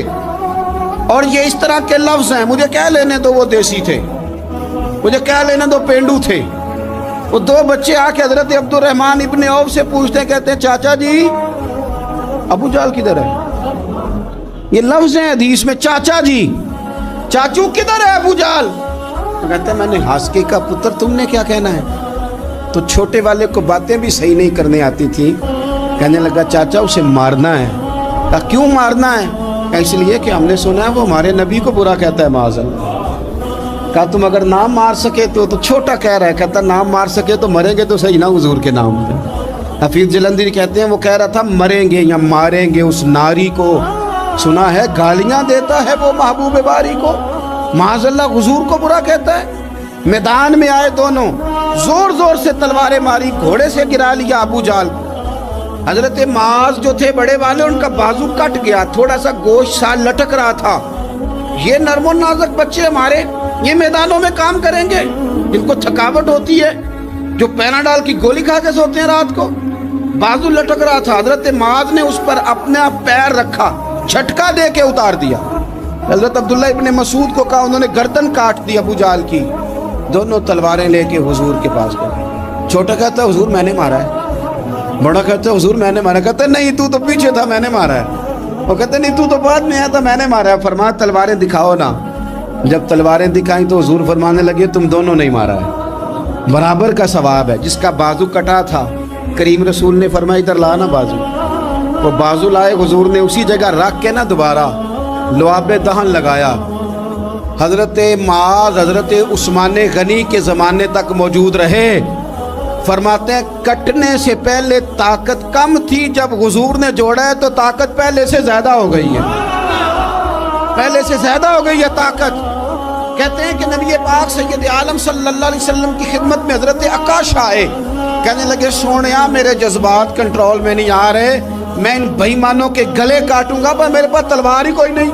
اور یہ اس طرح کے لفظ ہیں, مجھے کہہ لینے دو وہ دیسی تھے, مجھے کہہ لینے دو پینڈو تھے. وہ 2 بچے آ کے حضرت عبد الرحمن ابن عوف سے پوچھتے ہیں, کہتے ہیں چاچا جی ابو جہل کدھر ہے؟ یہ لفظ ہیں حدیث میں, چاچا جی, چاچو کدھر ہے ابو جہل؟ کہتے ہیں میں نے ہاسکے کا پتر, تم نے کیا کہنا ہے؟ تو چھوٹے والے کو باتیں بھی صحیح نہیں کرنے آتی تھی. کہنے لگا چاچا اسے مارنا ہے. کہا کیوں مارنا ہے؟ کہا اس لیے کہ ہم نے سنا ہے وہ ہمارے نبی کو برا کہتا ہے معاذ اللہ. کہا تم اگر نام مار سکے تو چھوٹا کہہ رہا ہے, کہتا نام مار سکے تو مریں گے تو صحیح نا حضور کے نام پہ. حفیظ جلندری کہتے ہیں وہ کہہ رہا تھا مریں گے یا ماریں گے اس ناری کو, سنا ہے گالیاں دیتا ہے وہ محبوب باری کو. معاذ اللہ حضور کو برا کہتا ہے. میدان میں آئے دونوں, زور زور سے تلواریں ماری, گھوڑے سے گرا لیا ابو جہل. حضرت معاذ جو تھے بڑے والے, ان کا بازو کٹ گیا, تھوڑا سا گوشت سال لٹک رہا تھا. یہ نرم و نازک بچے ہمارے, یہ میدانوں میں کام کریں گے؟ ان کو تھکاوٹ ہوتی ہے, جو پیناڈال کی گولی کھا کے سوتے ہیں رات کو. بازو لٹک رہا تھا, حضرت معاذ نے اس پر اپنا پیر رکھا, جھٹکا دے کے اتار دیا. حضرت عبداللہ ابن مسعود کو کہا, انہوں نے گردن کاٹ دی ابو جہل کی. دونوں تلواریں لے کے حضور کے پاس گئے. چھوٹا کہتا ہے حضور میں نے مارا ہے، بڑا کہتا ہے حضور میں نے مارا ہے، کہتا ہے نہیں تو پیچھے تھا میں نے مارا ہے، وہ کہتے نہیں تو بعد میں آیا تھا میں نے مارا ہے۔ فرمایا تلواریں دکھاؤ نا، جب تلواریں دکھائیں تو حضور فرمانے لگے تم دونوں نہیں مارا ہے، برابر کا ثواب ہے۔ جس کا بازو کٹا تھا کریم رسول نے فرمایا ادھر لا نا بازو، وہ بازو لائے، حضور نے اسی جگہ رکھ کے نا دوبارہ لعاب دہن لگایا۔ حضرت معاذ حضرت عثمان غنی کے زمانے تک موجود رہے، فرماتے ہیں کٹنے سے پہلے طاقت کم تھی، جب حضور نے جوڑا ہے تو طاقت پہلے سے زیادہ ہو گئی ہے، پہلے سے زیادہ ہو گئی ہے طاقت۔ کہتے ہیں کہ نبی پاک سید عالم صلی اللہ علیہ وسلم کی خدمت میں حضرت عکاشہ آئے، کہنے لگے سونیا میرے جذبات کنٹرول میں نہیں آ رہے، میں ان بے ایمانوں کے گلے کاٹوں گا پر میرے پاس تلوار ہی کوئی نہیں،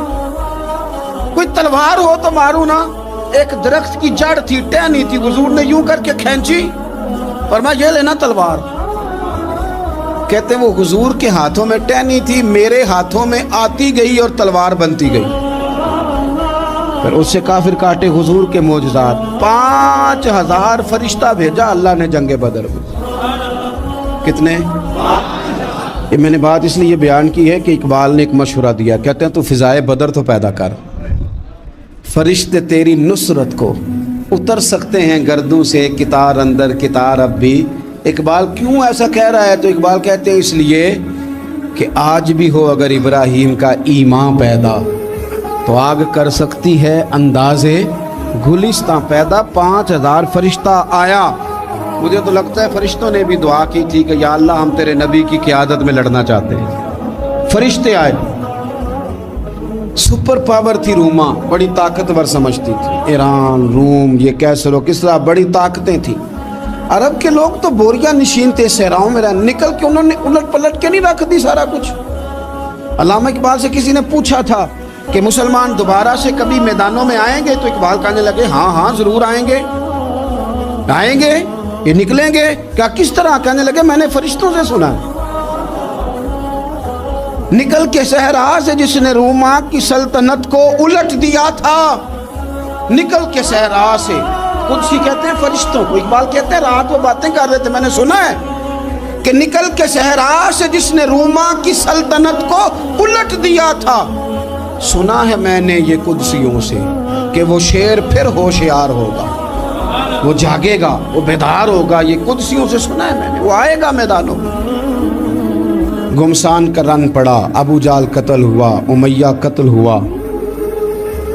کوئی تلوار ہو تو ماروں نا۔ ایک درخت کی جڑ تھی، ٹہنی تھی، حضور نے یوں کر کے کھینچی، فرمایا یہ لینا تلوار۔ کہتے ہیں وہ حضور کے ہاتھوں میں ٹہنی تھی، میرے ہاتھوں میں آتی گئی اور تلوار بنتی گئی، پھر اس سے کافر کاٹے حضور کے معجزات۔ 5000 فرشتہ بھیجا اللہ نے جنگ بدر میں۔ کتنے؟ یہ میں نے بات اس لیے بیان کی ہے کہ اقبال نے ایک مشورہ دیا، کہتے ہیں تو فضائے بدر تو پیدا کر، فرشتے تیری نصرت کو اتر سکتے ہیں گردوں سے، کتار اندر کتار اب بھی۔ اقبال کیوں ایسا کہہ رہا ہے؟ تو اقبال کہتے ہیں اس لیے کہ آج بھی ہو اگر ابراہیم کا ایمان پیدا تو آگ کر سکتی ہے اندازے گلستاں پیدا۔ 5000 فرشتہ آیا، مجھے تو لگتا ہے فرشتوں نے بھی دعا کی تھی کہ یا اللہ ہم تیرے نبی کی قیادت میں لڑنا چاہتے ہیں۔ فرشتے آئے، سپر پاور تھی روما، بڑی طاقتور سمجھتی تھی، ایران، روم، یہ کیسر و کسرا، بڑی طاقتیں تھیں۔ عرب کے لوگ تو بوریا نشین تھے، صحراؤں میں نکل کے انہوں نے الٹ پلٹ کے نہیں رکھ دی سارا کچھ۔ علامہ اقبال سے کسی نے پوچھا تھا کہ مسلمان دوبارہ سے کبھی میدانوں میں آئیں گے؟ تو اقبال کہنے لگے ہاں ہاں ضرور آئیں گے، آئیں گے، یہ نکلیں گے۔ کیا کس طرح؟ کہنے لگے میں نے فرشتوں سے سنا ہے، نکل کے صحرا سے جس نے روما کی سلطنت کو الٹ دیا تھا، نکل کے صحرا سے، قدسی کہتے ہیں فرشتوں کو، اقبال کہتے ہیں رات وہ باتیں کر رہے تھے میں نے سنا ہے کہ نکل کے صحرا سے جس نے روما کی سلطنت کو الٹ دیا تھا، سنا ہے میں نے یہ قدسیوں سے کہ وہ شیر پھر ہوشیار ہوگا، وہ جاگے گا، وہ بیدار ہوگا، یہ قدسیوں سے سنا ہے میں نے، وہ آئے گا میدانوں میں۔ گمسان کا رنگ پڑا، ابو جال قتل ہوا، امیہ قتل ہوا،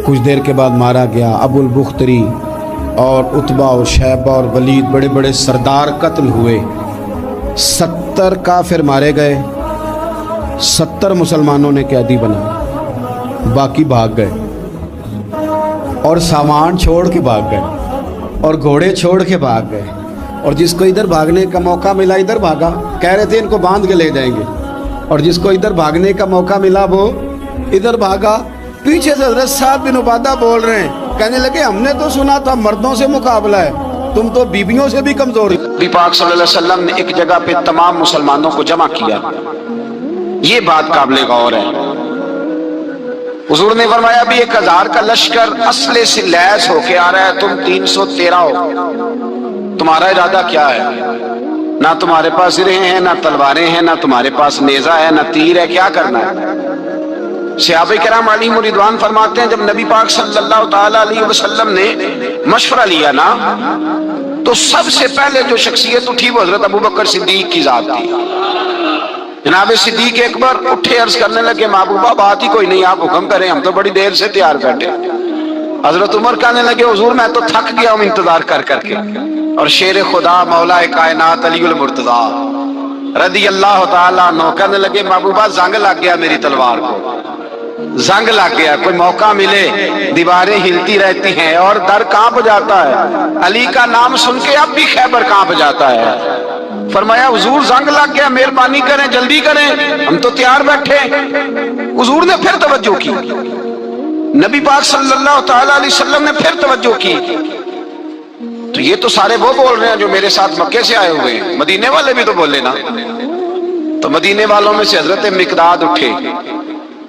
کچھ دیر کے بعد مارا گیا، ابو البختری اور عتبہ اور شیبہ اور ولید بڑے بڑے سردار قتل ہوئے، 70 کافر مارے گئے، 70 مسلمانوں نے قیدی بنا، باقی بھاگ گئے اور سامان چھوڑ کے بھاگ گئے اور گھوڑے چھوڑ کے بھاگ گئے، اور جس کو ادھر بھاگنے کا موقع ملا ادھر بھاگا، کہہ رہے تھے ان کو باندھ کے لے جائیں گے، اور جس کو ادھر بھاگنے کا موقع ملا وہ ادھر بھاگا۔ پیچھے سے حضرت سعد بن عبادہ بول رہے ہیں، کہنے لگے ہم نے تو سنا تھا مردوں سے مقابلہ ہے، تم تو بیویوں سے بھی کمزور ہو۔ نبی پاک صلی اللہ علیہ وسلم نے ایک جگہ پہ تمام مسلمانوں کو جمع کیا، یہ بات قابل غور ہے۔ حضور نے فرمایا بھی 1000 کا لشکر اسلحے سے لیس ہو کے آ رہا ہے، تم 313 ہو، تمہارا ارادہ کیا ہے؟ نہ تمہارے پاس زرہیں ہیں، نہ تلواریں ہیں، نہ تمہارے پاس نیزہ ہے، نہ تیر ہے، کیا کرنا ہے؟ صحابہ کرام علیہم رضوان فرماتے ہیں جب نبی پاک صلی اللہ تعالی علیہ وسلم نے مشورہ لیا نا تو سب سے پہلے جو شخصیت اٹھی وہ حضرت ابوبکر صدیق کی ذات تھی۔ جناب صدیق اکبر اٹھے عرض کرنے لگے محبوبہ بات ہی کوئی نہیں، آپ حکم کریں، ہم تو بڑی دیر سے تیار بیٹھے۔ حضرت عمر کہنے لگے حضور میں تو تھک گیا ہوں انتظار کر کر کے، اور شیر خدا مولا کائنات علی المرتضی رضی اللہ تعالیٰ عنہ کہنے لگے محبوبہ زنگ لگ گیا میری تلوار کو، زنگ لگ گیا، کوئی موقع ملے دیواریں ہلتی رہتی ہیں اور در کانپ جاتا ہے، علی کا نام سن کے اب بھی خیبر کانپ جاتا ہے۔ فرمایا حضور زنگ لگ گیا، مہربانی کریں جلدی کریں، ہم تو تیار بیٹھے۔ حضور نے پھر توجہ کی، نبی پاک صلی اللہ تعالی علیہ وسلم نے پھر توجہ کی، تو یہ تو سارے وہ بول رہے ہیں جو میرے ساتھ مکے سے آئے ہوئے ہیں، مدینے والے بھی تو بولے نا۔ تو مدینے والوں میں سے حضرت مقداد اٹھے،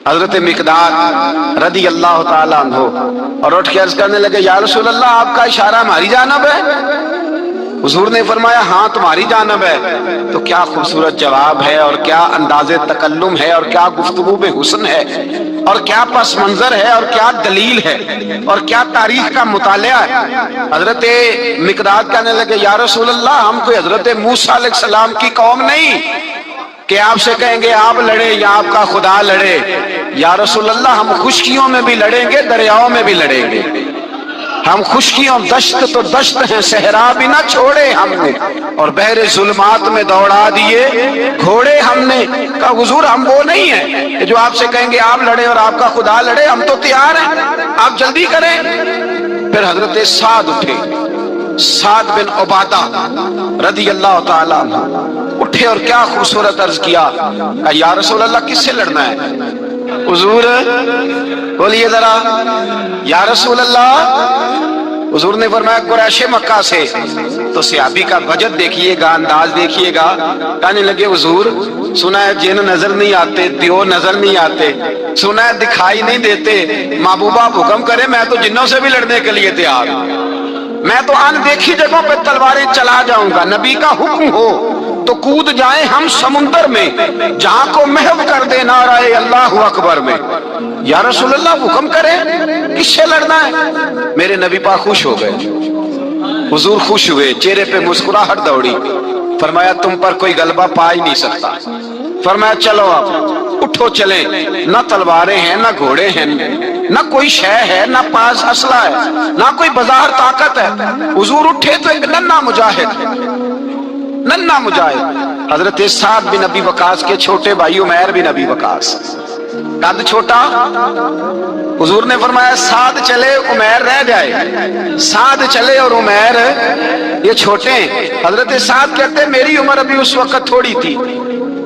حضرت مقداد رضی اللہ تعالیٰ عنہ، اور اٹھ کے عرض کرنے لگے یا رسول اللہ آپ کا اشارہ ہماری جانب ہے؟ حضور نے فرمایا ہاں تمہاری جانب ہے. تو کیا خوبصورت جواب ہے اور کیا انداز تکلم ہے اور کیا گفتگو بے حسن ہے اور کیا پس منظر ہے اور کیا دلیل ہے اور کیا تاریخ کا مطالعہ ہے. حضرت مقداد کہنے لگے یا رسول اللہ ہم کوئی حضرت موسیٰ علیہ السلام کی قوم نہیں کہ آپ سے کہیں گے آپ لڑے یا آپ کا خدا لڑے. یا رسول اللہ ہم خشکیوں میں بھی لڑیں گے دریاؤں میں بھی لڑیں گے. ہم خشکیوں دشت تو دشت ہیں صحرا بھی نہ چھوڑے ہم نے اور بحر ظلمات میں دوڑا دیے گھوڑے ہم نے. کہا حضور ہم وہ نہیں ہیں کہ جو آپ سے کہیں گے آپ لڑے اور آپ کا خدا لڑے. ہم تو تیار ہیں آپ جلدی کریں. پھر حضرت سعد اٹھے, سعد بن عبادہ رضی اللہ تعالیٰ عنہ اٹھے اور کیا خوبصورت عرض کیا. کہا یا رسول اللہ کس سے لڑنا ہے؟ حضور بولیے ذرا یا رسول اللہ. حضور نے فرمایا قریش مکہ سے. تو صحابی کا وجد دیکھیے گا, انداز دیکھیے گا. کہنے لگے حضور سنا ہے جن نظر نہیں آتے, دیو نظر نہیں آتے, سنا ہے دکھائی نہیں دیتے. محبوبہ آپ حکم کرے میں تو جنوں سے بھی لڑنے کے لیے تیار ہوں. میں تو ان دیکھی جگہوں پہ تلواریں چلا جاؤں گا. نبی کا حکم ہو تو کود جائیں ہم سمندر میں جہاں کو محو کر دے نعرہ اللہ اکبر میں. یا رسول اللہ حکم کرے کس سے لڑنا ہے؟ میرے نبی پاک خوش ہو گئے. حضور خوش ہوئے, چہرے پہ مسکراہٹ دوڑی. فرمایا تم پر کوئی غلبہ پا ہی نہیں سکتا. فرمایا چلو آپ اٹھو چلیں. نہ تلواریں ہیں نہ گھوڑے ہیں نہ کوئی شے ہے نہ پاس اسلحہ ہے نہ کوئی بظاہر طاقت ہے. حضور اٹھے تو ایک ننھا مجاہد حضرت سعد بن ابی وقاص کے چھوٹے بھائی عمیر بن ابی وقاص, قد چھوٹا. حضور نے فرمایا سعد چلے عمیر رہ جائے. سعد چلے اور عمیر یہ چھوٹے ہیں. حضرت سعد کہتے ہیں میری عمر ابھی اس وقت تھوڑی تھی,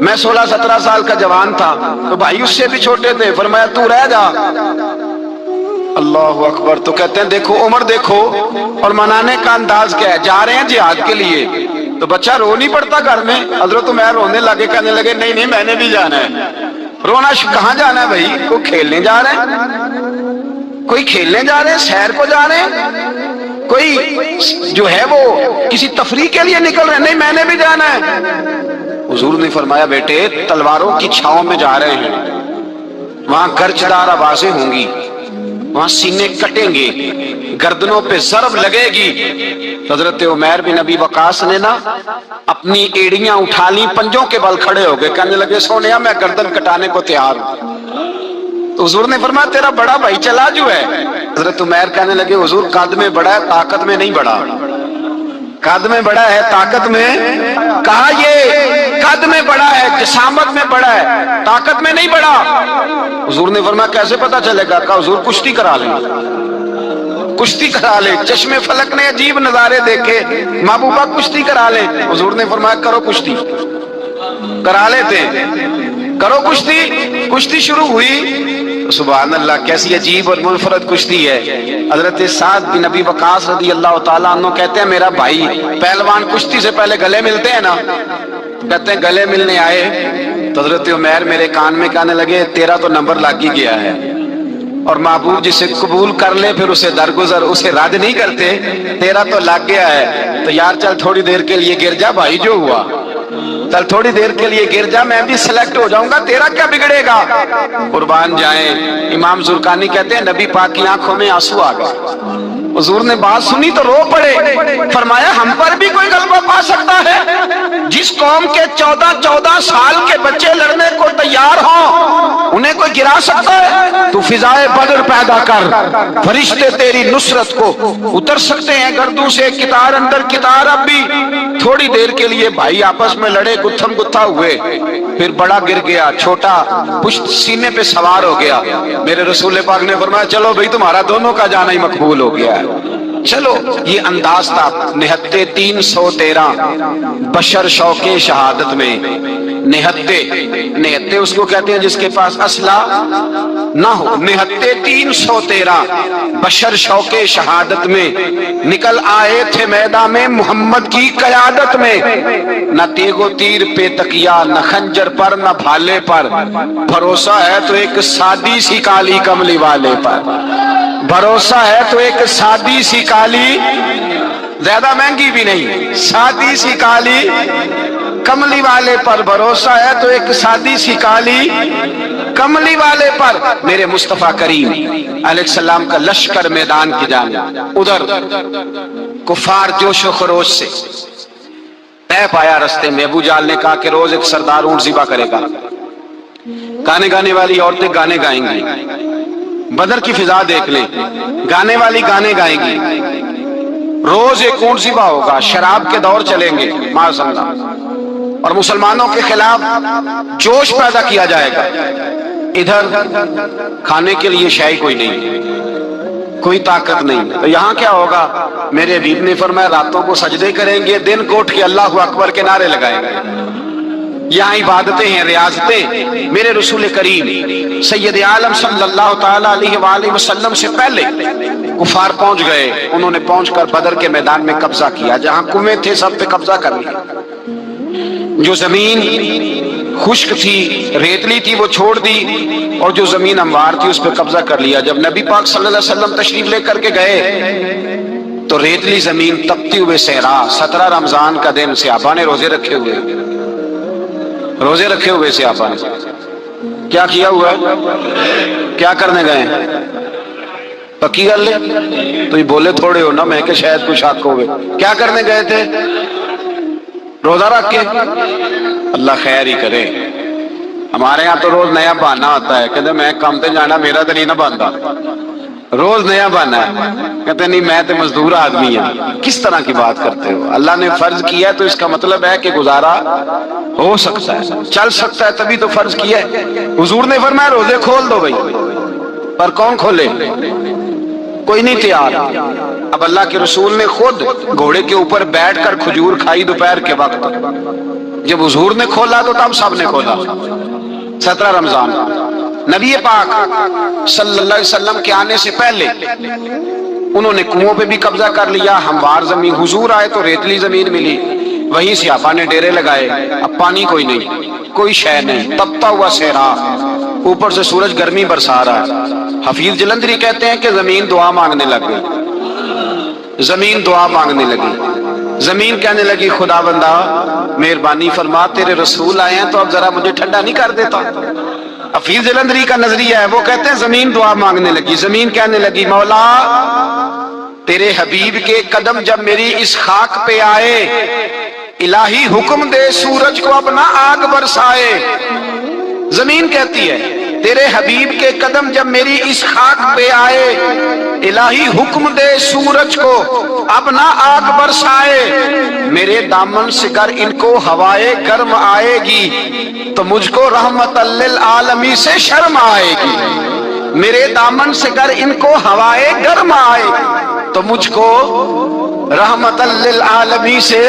میں 16-17 سال کا جوان تھا, تو بھائی اس سے بھی چھوٹے تھے. فرمایا تو رہ جا. اللہ اکبر. تو کہتے ہیں دیکھو عمر دیکھو اور منانے کا انداز کیا ہے. جا رہے ہیں جہاد کے لیے تو بچہ رو نہیں پڑتا گھر میں. حضرت عمیر رونے لگے, کہنے لگے نہیں میں نے بھی جانا ہے. رونا کہاں جانا ہے بھائی؟ کوئی کھیلنے جا رہے ہیں, کوئی کھیلنے جا رہے ہیں, سیر کو جا رہے ہیں, کوئی جو ہے وہ کسی تفریح کے لیے نکل رہے ہیں. نہیں میں نے بھی جانا ہے. حضور نے فرمایا بیٹے تلواروں کی چھاؤں میں جا رہے ہیں, وہاں گرجدار آوازیں ہوں گی, وہاں سینے کٹیں گے, گردنوں پہ ضرب لگے گی. حضرت عمیر بن ابی وقاص نے نا اپنی ایڑیاں اٹھا لی, پنجوں کے بل کھڑے ہو گئے, کہنے لگے سونیا میں گردن کٹانے کو تیار ہوں. تو حضور نے فرمایا تیرا بڑا بھائی چلا جو ہے. حضرت عمیر کہنے لگے حضور قد میں بڑا ہے طاقت میں نہیں بڑا. قد میں بڑا ہے طاقت میں. کہا یہ قد میں بڑا ہے جسامت میں بڑا ہے طاقت میں نہیں بڑا. حضور نے فرمایا کیسے پتا چلے گا؟ کہا حضور کشتی کرا لیں, کشتی کرا لیں. چشمے فلک نے عجیب نظارے دیکھے, محبوبہ کشتی کرا لیں. حضور نے فرمایا کرو کشتی. کرا لیتے ہیں, کرو کشتی. کشتی شروع ہوئی. سبحان اللہ کیسی عجیب اور منفرد کشتی ہے. حضرت سعد بن ابی وقاص رضی اللہ تعالیٰ عنہ کہتے ہیں میرا بھائی پہلوان کشتی سے پہلے گلے ملتے ہیں نا, کہتے ہیں گلے ملنے آئے تو حضرت عمیر میرے کان میں کہنے لگے تیرا تو نمبر لگ ہی گیا ہے, اور محبوب جسے قبول کر لے پھر اسے درگزر اسے رد نہیں کرتے. تیرا تو لگ گیا ہے تو یار چل تھوڑی دیر کے لیے گر جا بھائی, جو ہوا چل تھوڑی دیر کے لیے گر جا, میں بھی سلیکٹ ہو جاؤں گا, تیرا کیا بگڑے گا. قربان جائیں. امام زرقانی کہتے ہیں نبی پاک کی آنکھوں میں آنسو آ گئے. حضور نے بات سنی تو رو پڑے. فرمایا ہم پر بھی کوئی غلبہ پا سکتا ہے؟ جس قوم کے 14 سال کے بچے لڑنے کو تیار ہوں انہیں کوئی گرا سکتا ہے؟ تو فضائے بدر پیدا کر, فرشتے تیری نصرت کو اتر سکتے ہیں گردوں سے کتار اندر کتار. اب بھی تھوڑی دیر کے لیے بھائی آپس میں لڑے, گتھم گتھا ہوئے, پھر بڑا گر گیا, چھوٹا پشت سینے پہ سوار ہو گیا. میرے رسول پاک نے فرمایا چلو بھائی تمہارا دونوں کا جانا ہی مقبول ہو گیا ہے. چلو یہ انداز تھا. نہتے 313 بشر شوق شہادت میں. نہتے اس کو کہتے ہیں جس کے پاس اسلحہ نہ ہو. نہتے 313 بشر شوق شہادت میں نکل آئے تھے میدان میں محمد کی قیادت میں. نہ تیغ و تیر پہ تکیا, نہ خنجر پر نہ بھالے پر, بھروسہ ہے تو ایک سادی سی کالی کملی والے پر. بھروسہ ہے تو ایک سادی سی کالی زیادہ مہنگی بھی نہیں، سادی سی کالی کملی والے پر بھروسہ ہے تو ایک سادی سی کالی کملی والے پر میرے مصطفیٰ کریم علیہ السلام کا لشکر میدان کی جانب، ادھر کفار جوش و خروش سے طے پایا رستے میں۔ ابو جہل نے کہا کہ روز ایک سردار اونٹ ذبح کرے گا، گانے گانے والی عورتیں گانے گائیں گی، بدر کی فضا دیکھ لیں، گانے والی گانے گائیں گی، روز ایک اونٹ ذبح ہوگا، شراب کے دور چلیں گے معاذ اللہ، اور مسلمانوں کے خلاف جوش پیدا کیا جائے گا۔ ادھر کھانے کے لیے شے کوئی نہیں، کوئی طاقت نہیں، تو یہاں کیا ہوگا؟ میرے حبیب نے فرمایا راتوں کو سجدے کریں گے، دن کو اٹھ کے اللہ اکبر کے نعرے لگائیں گے۔ یہاں عبادتیں ہیں، ریاضتیں۔ میرے رسول کریم سید عالم صلی اللہ تعالی علیہ وآلہ وسلم سے پہلے کفار پہنچ گئے، انہوں نے پہنچ کر بدر کے میدان میں قبضہ کیا، جہاں کنویں تھے سب پہ قبضہ کر لیا، جو زمین خشک تھی ریتلی تھی وہ چھوڑ دی، اور جو زمین ہموار تھی اس پہ قبضہ کر لیا۔ جب نبی پاک صلی اللہ علیہ وسلم تشریف لے کر کے گئے تو ریتلی زمین تپتی ہوئے صحرا، 17 رمضان کا دن صحابہ نے روزے رکھے ہوئے صحابہ نے کیا کیا ہوا ہے؟ کیا کرنے گئے ہیں؟ پکی گل لے تو یہ بولے تھوڑے ہو نا، میں کہ شاید کچھ شک ہوئے، کیا کرنے گئے تھے؟ روزہ رکھ کے۔ اللہ خیر ہی کرے، ہمارے ہاں تو روز نیا بہانا ہوتا ہے، کہتے میں کام تے جانا، میرا تو نہیں نہ بنتا، روز نیا بہانا ہے، کہتے نہیں میں تو مزدور آدمی ہوں۔ کس طرح کی بات کرتے ہو؟ اللہ نے فرض کیا ہے تو اس کا مطلب ہے کہ گزارا ہو سکتا ہے، چل سکتا ہے، تبھی تو فرض کیا ہے۔ حضور نے فرمایا روزے کھول دو بھائی، پر کون کھولے؟ کوئی نہیں تیار۔ اب اللہ کے رسول نے خود گھوڑے کے اوپر بیٹھ کر کھجور کھائی دوپہر کے وقت، جب حضور نے کھولا تو تب سب نے کھولا۔ 17 رمضان نبی پاک صلی اللہ علیہ وسلم کے آنے سے پہلے انہوں نے کنووں پہ بھی قبضہ کر لیا، ہموار زمین، حضور آئے تو ریتلی زمین ملی، وہیں صحابہ نے ڈیرے لگائے۔ اب پانی کوئی نہیں، کوئی شے نہیں، تپتا ہوا صحرا، اوپر سے سورج گرمی برسا رہا ہے۔ حفیظ جلندری کہتے ہیں کہ زمین دعا مانگنے لگ گئی، زمین دعا مانگنے لگی، زمین کہنے لگی خدا بندہ مہربانی فرما، تیرے رسول آئے ہیں تو اب ذرا مجھے ٹھنڈا نہیں کر دیتا۔ حفیظ جلندری کا نظریہ ہے، وہ کہتے ہیں زمین دعا مانگنے لگی، زمین کہنے لگی مولا تیرے حبیب کے قدم جب میری اس خاک پہ آئے، الہی حکم دے سورج کو اپنا آگ برسائے۔ زمین کہتی ہے تیرے حبیب کے قدم جب میری اس خاک پہ آئے، الہی حکم دے سورج کو اپنا آگ برسائے۔ میرے دامن سے گر ان کو ہوائے گرم آئے گی تو مجھ کو رحمت للعالمین سے شرم آئے گی۔ میرے دامن سے گر ان کو ہوائے گرم آئے تو مجھ کو رحمت للعالمین سے،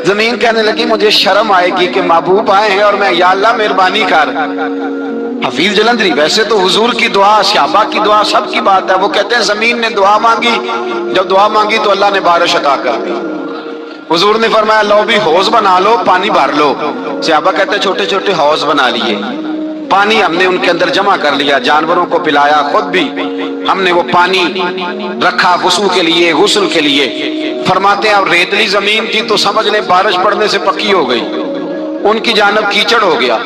زمین کہنے لگی مجھے شرم آئے گی کہ محبوب آئے ہیں اور میں یا اللہ مہربانی کر۔ حفیظ جلندری ویسے تو حضور کی دعا، صحابہ کی دعا سب کی بات ہے، وہ کہتے ہیں زمین نے دعا مانگی، جب دعا مانگی تو اللہ نے بارش عطا کر دی۔ حضور نے فرمایا لو بھی حوض بنا لو، پانی بھر لو۔ صحابہ کہتے ہیں چھوٹے چھوٹے حوض بنا لیے، پانی ہم نے ان کے اندر جمع کر لیا، جانوروں کو پلایا، خود بھی ہم نے وہ پانی رکھا وضو کے لیے، غسل کے لیے۔ فرماتے ہیں اب ریتلی زمین تھی تو سمجھ لیں بارش پڑنے سے پکی ہو گئی، ان کی جانب کیچڑ ہو گیا،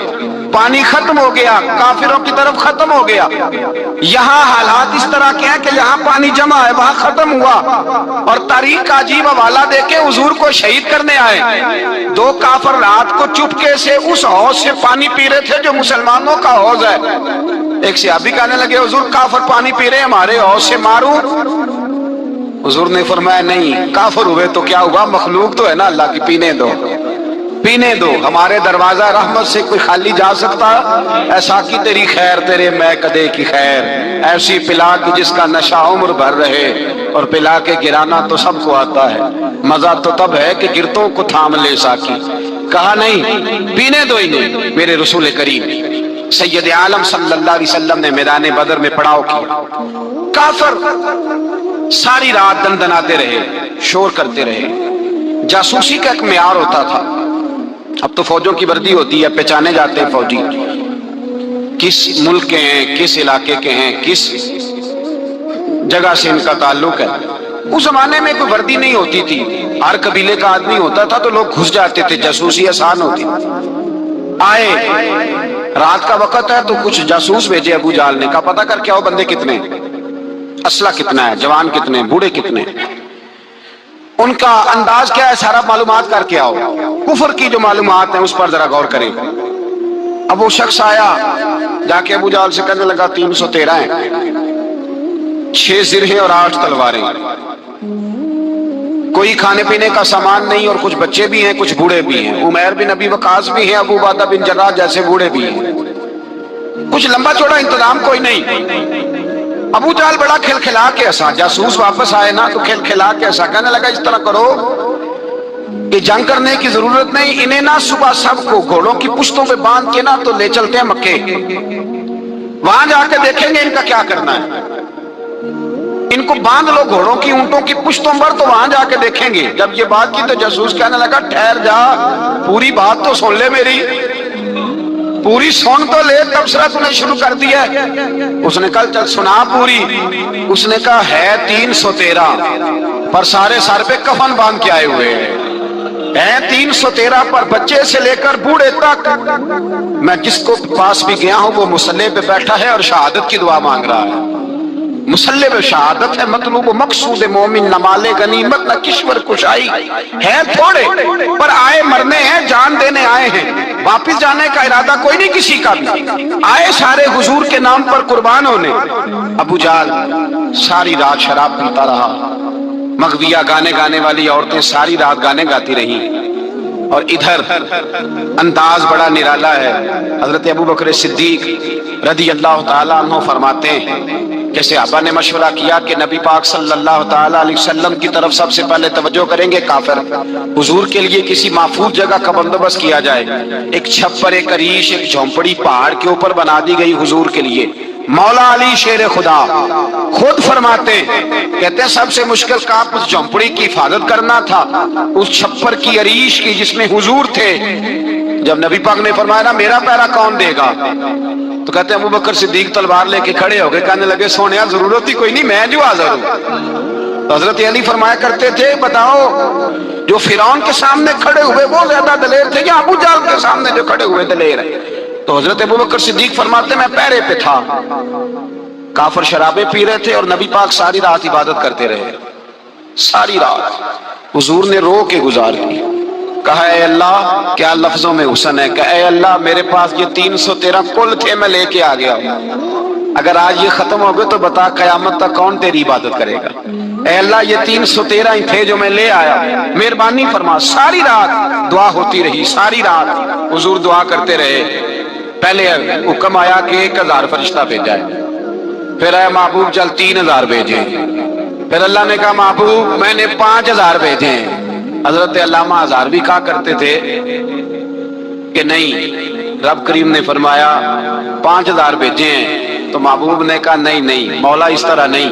پانی ختم ہو گیا، کافروں کی طرف ختم ہو گیا۔ یہاں حالات اس طرح کے ہیں کہ یہاں پانی جمع ہے وہاں ختم ہوا، اور تاریخ کا عجیب حوالہ دے کے حضور کو شہید کرنے آئے۔ 2 کافر رات کو چپکے سے اس حوض سے پانی پی رہے تھے جو مسلمانوں کا حوض ہے۔ ایک صحابی کہنے لگے حضور کافر پانی پی رہے ہیں، ہمارے حوض سے ماروں؟ حضور نے فرمایا نہیں، کافر ہوئے تو کیا ہوا، مخلوق تو ہے نا اللہ کی، پینے دو پینے دو، ہمارے دروازہ رحمت سے کوئی خالی جا سکتا؟ ایسا کی تیری خیر تیرے میں کدے کی خیر، ایسی پلا کی جس کا نشہ عمر بھر رہے، اور پلا کے گرانا تو سب کو آتا ہے، مزہ تو تب ہے کہ گرتوں کو تھام لے ساکی۔ کہا نہیں، پینے دو ہی نہیں۔ میرے رسول کریم سید عالم صلی اللہ علیہ وسلم نے میدان بدر میں پڑاؤ کیا، کافر ساری رات دندناتے رہے، شور کرتے رہے۔ جاسوسی کا ایک معیار ہوتا تھا، اب تو فوجوں کی وردی ہوتی ہے، پہچانے جاتے ہیں فوجی کس ملک کے ہیں، کس علاقے کے ہیں، کس جگہ سے ان کا تعلق ہے۔ اس زمانے میں کوئی وردی نہیں ہوتی تھی، ہر قبیلے کا آدمی ہوتا تھا تو لوگ گھس جاتے تھے، جاسوسی آسان ہوتی تھی۔ آئے رات کا وقت ہے تو کچھ جاسوس بھیجے ابو جہل نے، کہا پتہ کر کے آؤ بندے کتنے، اسلحہ کتنا ہے، جوان کتنے، بوڑھے کتنے، ان کا انداز کیا ہے، سارا معلومات کر کے آؤ، کفر کی جو معلومات ہیں اس پر ذرا غور کریں۔ اب وہ شخص آیا، جا کے ابو جہل سے کہنے لگا 313 ہیں، 6 زرہیں اور 8 تلواریں، کوئی کھانے پینے کا سامان نہیں، اور کچھ بچے بھی ہیں کچھ بوڑھے بھی ہیں، عمیر بن ابی وقاص بھی ہیں، ابو عبیدہ بن جراح جیسے بوڑھے بھی ہیں، کچھ لمبا چوڑا انتظام کوئی نہیں۔ ابو جہل بڑا کھلکھلا کے ہنسا، جاسوس واپس آئے نا تو کھلکھلا کے ہنسا، کہنے لگا اس طرح کرو کہ جنگ کرنے کی ضرورت نہیں، انہیں نا صبح سب کو گھوڑوں کی پشتوں پہ باندھ کے نا تو لے چلتے ہیں مکے، وہاں جا کے دیکھیں گے ان کا کیا کرنا ہے، ان کو باندھ لو گھوڑوں کی اونٹوں کی پشتوں پر، تو وہاں جا کے دیکھیں گے۔ جب یہ بات کی تو جاسوس کہنے لگا ٹھہر جا، پوری بات تو سن لے میری، پوری سن تو لے، تبصرہ تو نے شروع کر دیا ہے۔ اس نے کہا چل سنا پوری۔ اس نے کہا ہے 313 پر سارے سر پہ کفن باندھ کے آئے ہوئے ہیں، 313 پر بچے سے لے کر بوڑھے تک، میں جس کو پاس بھی گیا ہوں وہ مصلی پہ بیٹھا ہے اور شہادت کی دعا مانگ رہا ہے، مصلی پہ شہادت ہے، مطلوب و مقصود مومن نہ مال غنیمت نہ کشور کشائی، ہے تھوڑے پر آئے مرنے ہیں، جان دینے آئے ہیں، واپس جانے کا ارادہ کوئی نہیں کسی کا بھی، آئے سارے حضور کے نام پر قربان ہونے۔ ابو جہل ساری رات شراب پیتا رہا، مغویہ گانے گانے والی عورتیں ساری رات گانے گاتی رہیں، اور ادھر انداز بڑا نرالا ہے۔ حضرت ابو بکر صدیق رضی اللہ تعالیٰ عنہ فرماتے ہیں کہ صحابہ نے مشورہ کیا کہ نبی پاک صلی اللہ تعالیٰ علیہ وسلم کی طرف سب سے پہلے توجہ کریں گے کافر، حضور کے لیے کسی محفوظ جگہ کا بندوبست کیا جائے، ایک چھپر، ایک عریش، ایک جھونپڑی پہاڑ کے اوپر بنا دی گئی حضور کے لیے۔ مولا علی شیر خدا خود فرماتے ہیں، کہتے ہیں سب سے مشکل کام اس جھونپڑی کی حفاظت کرنا تھا، اس چھپر کی عریش کی جس میں حضور تھے۔ جب نبی پاک نے فرمایا نا میرا پہرا کون دے گا، تو کہتے ہیں ابو بکر صدیق تلوار لے کے کھڑے ہو گئے، کہنے لگے سونیا ضرورت ہی کوئی نہیں، میں جو حاضر ہوں۔ حضرت علی فرمایا کرتے تھے بتاؤ جو فرعون کے سامنے کھڑے ہوئے وہ زیادہ دلیر تھے یا ابو جہل کے سامنے جو کھڑے ہوئے دلیر ہیں؟ تو حضرت ابو بکر صدیق فرماتے میں پہرے پہ تھا، کافر شرابیں پی رہے تھے اور نبی پاک ساری رات عبادت کرتے رہے، ساری رات حضور نے رو کے گزار دی۔ کہا اے اللہ، کیا لفظوں میں حسن ہے، کہ اے اللہ میرے پاس یہ 313 کل تھے میں لے کے آ گیا ہوں، اگر آج یہ ختم ہو گئے تو بتا قیامت تک کون تیری عبادت کرے گا۔ اے اللہ یہ 313 ہی تھے جو میں لے آیا، مہربانی فرما۔ ساری رات دعا ہوتی رہی، ساری رات حضور دعا کرتے رہے۔ پہلے حکم آیا کہ 1000 فرشتہ بھیجا ہے، پھر اے محبوب چل 3000 بھیجے، پھر اللہ نے کہا محبوب میں نے 5000 بھیجے ہیں۔ حضرت علامہ ہزار بھی کہا کرتے تھے کہ نہیں، رب کریم نے فرمایا 5000 بھیجے ہیں، تو محبوب نے کہا نہیں نہیں مولا اس طرح نہیں،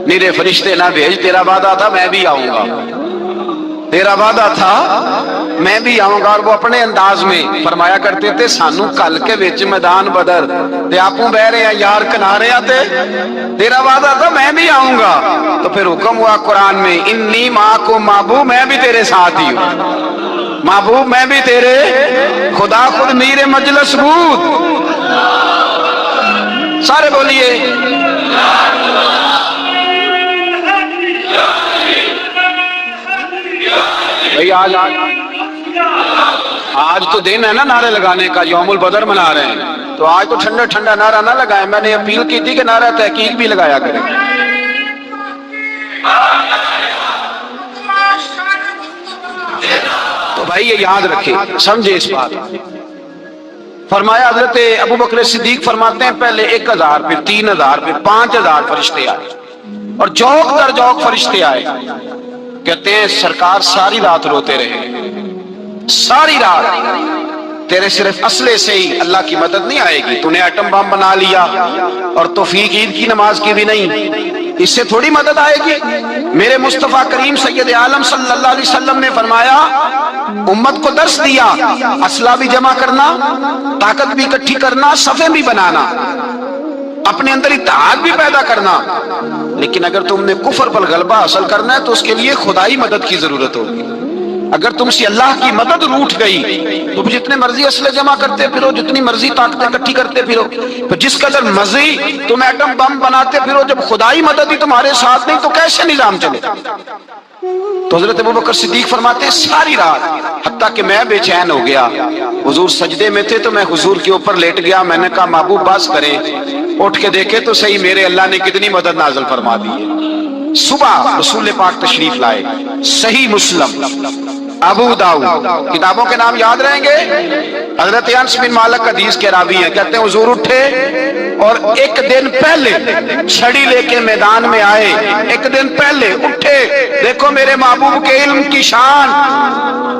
میرے فرشتے نہ بھیج، تیرا وعدہ تھا میں بھی آؤں گا، تیرا وعدہ تھا میں بھی آؤں گا۔ اور وہ اپنے انداز میں فرمایا کرتے تھے سانو کل کے وچ میدان بدر تے آپوں بہ رہے ہیں یار کنارے آتے، تیرا وعدہ تھا میں بھی آؤں گا۔ تو پھر حکم ہوا قرآن میں انی معکم، محبوب میں بھی تیرے ساتھ ہی ہوں، محبوب میں بھی تیرے، خدا خود میر مجلس بود، سارے بولیے بھئی آج تو دن ہے نا نعرے لگانے کا، یوم البدر منا رہے ہیں، تو آج تو ٹھنڈا ٹھنڈا نعرہ نہ لگائیں، میں نے اپیل کی تھی کہ نعرہ تحقیق بھی لگایا کریں۔ تو بھائی یہ یاد رکھیں، سمجھے اس بات۔ فرمایا حضرت ابو بکر صدیق فرماتے ہیں پہلے 1000 پھر 3000 پھر 5000 فرشتے آئے، اور جوک در جوک فرشتے آئے۔ کہتے ہیں سرکار ساری رات روتے رہے، ساری رات، تیرے صرف اسلحے سے ہی اللہ کی مدد نہیں آئے گی، تو نے ایٹم بم بنا لیا اور توفیق عید کی نماز کی بھی نہیں، اس سے تھوڑی مدد آئے گی۔ میرے مصطفیٰ کریم سید عالم صلی اللہ علیہ وسلم نے فرمایا امت کو درس دیا، اسلحہ بھی جمع کرنا، طاقت بھی اکٹھی کرنا، صفیں بھی بنانا۔ اپنے اندر اتحاد بھی پیدا کرنا، لیکن اگر تم نے کفر پر غلبہ حاصل کرنا ہے تو اس کے لیے خدائی مدد کی ضرورت ہوگی۔ اگر تم سے اللہ کی مدد روٹ گئی تو جتنے مرضی اسلحے جمع کرتے پھرو، جتنی مرضی طاقتیں اکٹھی کرتے پھرو، تو جس قدر مرضی تم ایٹم بم بناتے پھرو، جب خدائی مدد ہی تمہارے ساتھ نہیں تو کیسے نظام چلے؟ تو حضرت ابوبکر صدیق فرماتے ہیں ساری رات حتیٰ کہ میں بے چین ہو گیا، حضور سجدے میں تھے تو میں حضور کے اوپر لیٹ گیا، میں نے کہا محبوب باس کریں، اٹھ کے دیکھے تو صحیح میرے اللہ نے کتنی مدد نازل فرما دی ہے۔ صبح رسول پاک تشریف لائے، صحیح مسلم، ابو داؤد، کتابوں کے نام یاد رہیں گے۔ حضرت انس بن مالک حدیث کے راوی ہیں، کہتے ہیں حضور اٹھے اور ایک دن پہلے چھڑی لے کے میدان میں آئے، ایک دن پہلے اٹھے، دیکھو میرے محبوب کے علم کی شان۔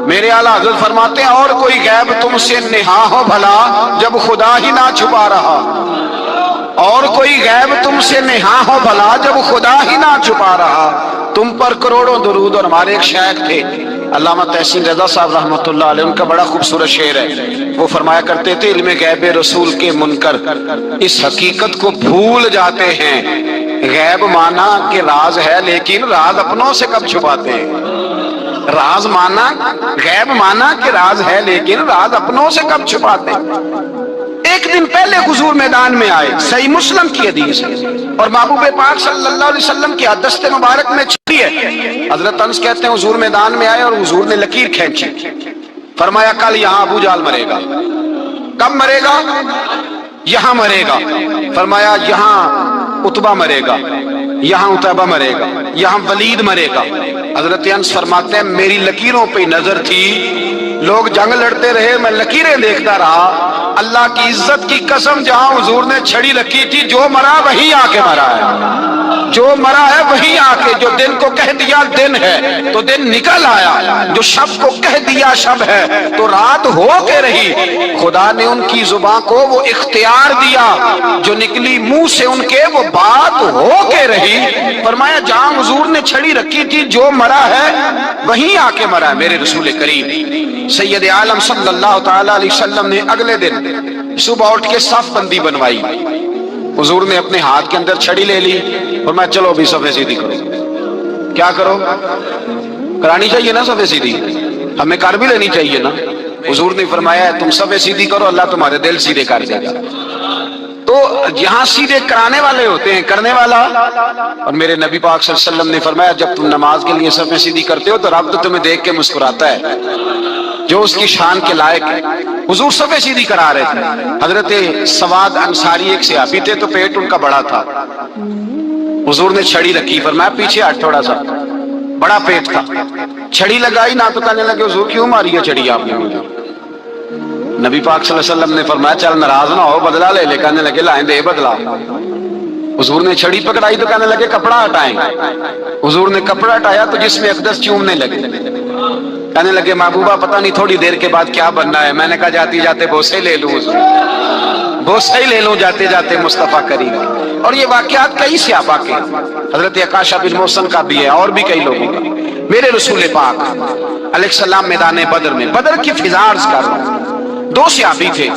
میرے اعلیٰ حضرت فرماتے ہیں اور کوئی غیب تم سے نہا ہو بھلا جب خدا ہی نہ چھپا رہا، اور کوئی غیب تم سے نہا ہو بھلا جب خدا ہی نہ چھپا رہا۔ تم پر کروڑوں درود۔ اور ہمارے ایک شیخ تھے علامہ تحسین رضا صاحب رحمۃ اللہ علیہ، ان کا بڑا خوبصورت شعر ہے، وہ فرمایا کرتے تھے علم غیب رسول کے منکر اس حقیقت کو بھول جاتے ہیں، غیب مانا کہ راز ہے لیکن راز اپنوں سے کب چھپاتے ہیں۔ راز مانا، غیب مانا کہ راز ہے لیکن راز اپنوں سے کب چھپاتے ہیں۔ ایک دن پہلے حضور میدان میں آئے، صحیح مسلم کی حدیث ہے، اور محبوب پاک صلی اللہ علیہ وسلم کی دست مبارک میں چھری ہے۔ حضرت انس کہتے ہیں حضور میدان میں آئے اور حضور نے لکیر کھینچی، فرمایا کل یہاں ابو جہل مرے گا۔ کب مرے گا؟ یہاں مرے گا۔ فرمایا یہاں عتبہ مرے گا، یہاں عتبہ مرے گا، یہاں ولید مرے گا۔ حضرت انس فرماتے ہیں میری لکیروں پہ نظر تھی، لوگ جنگ لڑتے رہے، میں لکیریں دیکھتا رہا۔ اللہ کی عزت کی قسم جہاں حضور نے چھڑی رکھی تھی، جو مرا وہی آ کے مرا ہے، جو مرا ہے وہی آ کے، جو دن کو کہہ دیا دن ہے تو دن نکل آیا، جو شب کو کہہ دیا شب ہے تو رات ہو کے رہی۔ خدا نے ان کی زبان کو وہ اختیار دیا، جو نکلی منہ سے ان کے وہ بات ہو کے رہی۔ فرمایا جہاں حضور نے چھڑی رکھی تھی، جو مرا ہے وہیں آ کے مرا ہے میرے رسول کریم سید عالم صلی اللہ تعالی علیہ وسلم نے اگلے دن صبح اٹھ کے صف بندی بنوائی۔ حضور نے اپنے ہاتھ کے اندر چھڑی لے لی اور میں چلو بھی صفے سیدھی کرو۔ کیا کرو؟ کرانی چاہیے نا صفے سیدھی، ہمیں کر بھی لینی چاہیے نا۔ حضور نے فرمایا تم صفے سیدھی کرو، اللہ تمہارے دل سیدھے کر دے گا۔ تو یہاں سیدھے کرانے والے ہوتے ہیں، کرنے والا۔ اور میرے نبی پاک صلی اللہ علیہ وسلم نے فرمایا جب تم نماز کے لیے صفیں سیدھی کرتے ہو تو رب تو تمہیں دیکھ کے مسکراتا ہے، جو اس کی شان کے لائق ہے۔ حضور صفیں سیدھی کرا رہے تھے۔ حضرت سواد انصاری ایک صحابی تھے تو پیٹ ان کا بڑا تھا، حضور نے چھڑی رکھی، فرمایا پیچھے ہٹ تھوڑا سا، بڑا پیٹ تھا، چھڑی لگائی نہ تو کہنے لگے حضور کیوں ماری ہے چھڑی آپ نے مجھے؟ نبی پاک صلی اللہ علیہ وسلم نے فرمایا چل ناراض نہ ہو، بدلہ لے لے۔ کہنے لگے لائیں دے بدلہ۔ حضور نے چھڑی پکڑائی تو کہنے لگے کپڑا ہٹائیں۔ حضور نے کپڑا ہٹایا تو جس میں اقدس چومنے لگے، کہنے لگے محبوبہ پتہ نہیں تھوڑی دیر کے بعد کیا بننا ہے۔ میں نے کہا جاتی جاتے بوسے لے لوں حضور، بوسے لے لوں جاتے جاتے مصطفیٰ کریم۔ اور یہ واقعات کئی صحابہ کے، حضرت عکاشہ بن محسن کا بھی ہے اور بھی کئی لوگوں کا۔ میرے رسول پاک علیہ السلام میدان بدر میں، بدر کی فضا عرض کر رہا ہوں، دو صحابی تھے،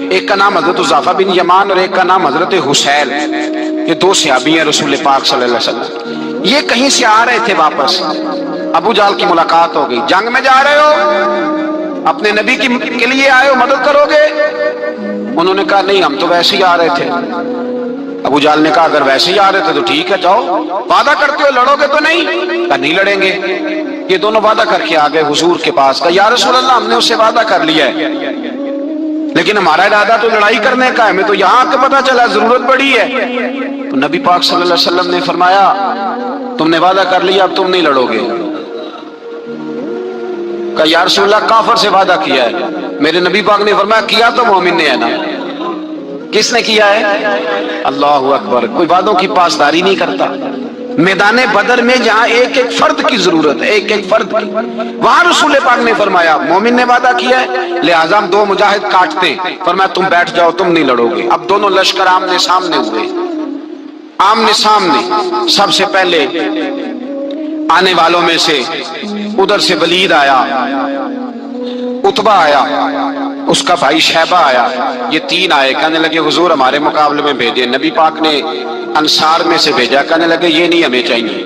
ایک کا نام حضرت حذیفہ بن یمان اور ایک کا نام حضرت حسیل۔ یہ دو صحابی ہیں رسول پاک صلی اللہ علیہ وسلم۔ یہ کہیں سے آ رہے تھے واپس، ابو جہل کی ملاقات ہو گئی۔ جنگ میں جا رہے ہو؟ اپنے نبی کے لیے آئے ہو، مدد کرو گے؟ انہوں نے کہا نہیں ہم تو ویسے ہی آ رہے تھے۔ ابو جہل نے کہا اگر ویسے ہی آ رہے تھے تو ٹھیک ہے جاؤ، وعدہ کرتے ہو لڑو گے تو نہیں؟ کہا نہیں لڑیں گے۔ یہ دونوں وعدہ کر کے آ گئے حضور کے پاس، کہا یا رسول اللہ ہم نے اس سے وعدہ کر لیا ہے لیکن ہمارا ارادہ تو لڑائی کرنے کا ہے، ہمیں تو یہاں آ کے پتا چلا ضرورت پڑی ہے۔ تو نبی پاک صلی اللہ علیہ وسلم نے فرمایا تم نے وعدہ کر لیا اب تم نہیں لڑو گے۔ کہا یا رسول اللہ کافر سے وعدہ کیا ہے۔ میرے نبی پاک نے فرمایا کیا تو مومن نے ہے نا۔ کس نے کیا ہے؟ اللہ اکبر۔ کوئی وعدوں کی پاسداری نہیں کرتا۔ میدان بدر میں جہاں ایک ایک فرد کی ضرورت ہے، ایک ایک فرد کی، وہاں رسول پاک نے فرمایا مومن نے وعدہ کیا ہے لہذا ہم دو مجاہد کاٹتے ہیں۔ فرمایا تم بیٹھ جاؤ تم نہیں لڑو گے۔ اب دونوں لشکر آمنے سامنے ہوئے، آمنے سامنے۔ سب سے پہلے آنے والوں میں سے ادھر سے ولید آیا، عتبہ آیا، اس کا بھائی شیبہ آیا، یہ تین آئے، کہنے لگے حضور ہمارے مقابلے میں بھیجے۔ نبی پاک نے انصار میں سے بھیجا، کہنے لگے یہ نہیں ہمیں چاہیے،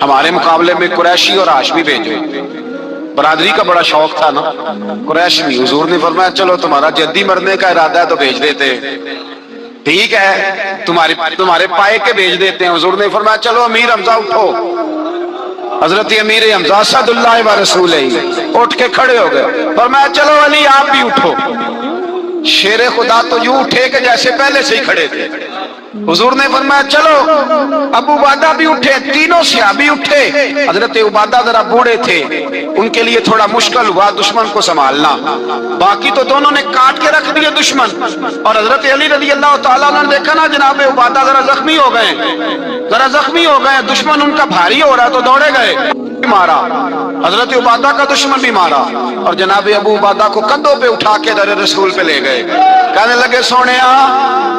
ہمارے مقابلے میں قریشی اور ہاشمی بھیجو۔ برادری کا بڑا شوق تھا نا قریش بھی۔ حضور نے فرمایا چلو تمہارا جلدی مرنے کا ارادہ ہے تو بھیج دیتے، ٹھیک ہے تمہارے پائے کے بھیج دیتے ہیں۔ حضور نے فرمایا چلو امیر حمزہ اٹھو۔ حضرت امیر حمزہ اسد اللہ و رسولہ اٹھ کے کھڑے ہو گئے، فرمایا چلو علی آپ بھی اٹھو۔ شیر خدا تو یوں اٹھے کہ جیسے پہلے سے ہی کھڑے تھے۔ حضور نے فرمایا چلو ابو عبادہ بھی اٹھے، تینوں صحابی اٹھے۔ حضرت عبادہ ذرا بوڑھے تھے، ان کے لیے تھوڑا مشکل ہوا دشمن کو سنبھالنا، باقی تو دونوں نے کاٹ کے رکھ دیے دشمن۔ اور حضرت علی رضی اللہ تعالیٰ عنہ نے دیکھا نا جناب عبادہ ذرا زخمی ہو گئے، دشمن ان کا بھاری ہو رہا تو دوڑے گئے، مارا حضرت عبادہ کا دشمن بھی مارا، اور جناب ابو عبادہ کو کندھوں پہ اٹھا کے در رسول پہ لے گئے۔ کہنے لگے سونیا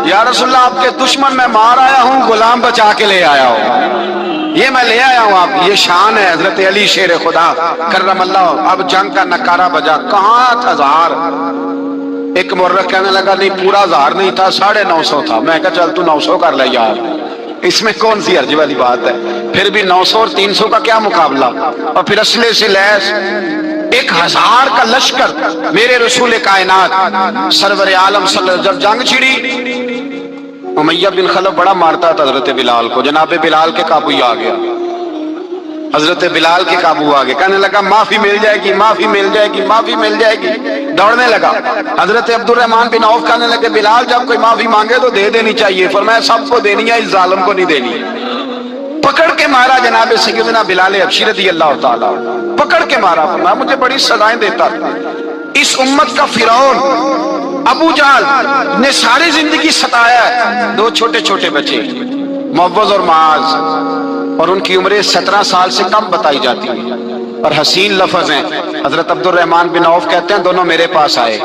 یا رسول اللہ آپ کے دشمن میں مار آیا ہوں، غلام بچا کے لے آیا ہوں، یہ میں لے آیا ہوں آپ، یہ شان ہے حضرت علی شیر خدا کرم اللہ۔ اب جنگ کا نکارہ بجا، کہاں تھا زہار؟ ایک مورخ کہنے لگا نہیں پورا زہار نہیں تھا، 950 تھا۔ میں کہا چل تو 900 کر لے یار، اس میں کون سی حرج والی بات ہے، پھر بھی 900 اور 300 کا کیا مقابلہ۔ اور پھر اسلحے سے لیس 1000 کا لشکر میرے رسول کائنات سرور عالم صلی اللہ علیہ وسلم۔ جب جنگ چھڑی امیہ بن خلف بڑا مارتا تھا حضرت بلال کو، جناب بلال کے قابو ہی آ گیا، حضرت بلال کے قابو آ گئے۔ کہنے لگا معافی مل جائے گی، معافی مل جائے گی، معافی مل جائے گی، دوڑنے لگا۔ حضرت عبد الرحمن بن عوف کہنے لگے بلال جب کوئی معافی مانگے تو دے دینی چاہیے، فرمایا سب کو دینی ہے، اس ظالم کو نہیں دینی۔ پکڑ کے مارا جناب سیدنا بلال حبشی رضی اللہ تعالیٰ، پکڑ کے مارا، فرمایا مجھے بڑی سزائیں دیتا تھا۔ اس امت کا فرعون ابو جہل نے ساری زندگی ستایا ہے، 2 چھوٹے چھوٹے بچے معوذ اور معاذ، اور ان کی عمریں 17 سال سے کم بتائی جاتی ہیں، اور حسین لفظ ہیں۔ حضرت عبد الرحمن بن عوف کہتے ہیں دونوں میرے پاس آئے،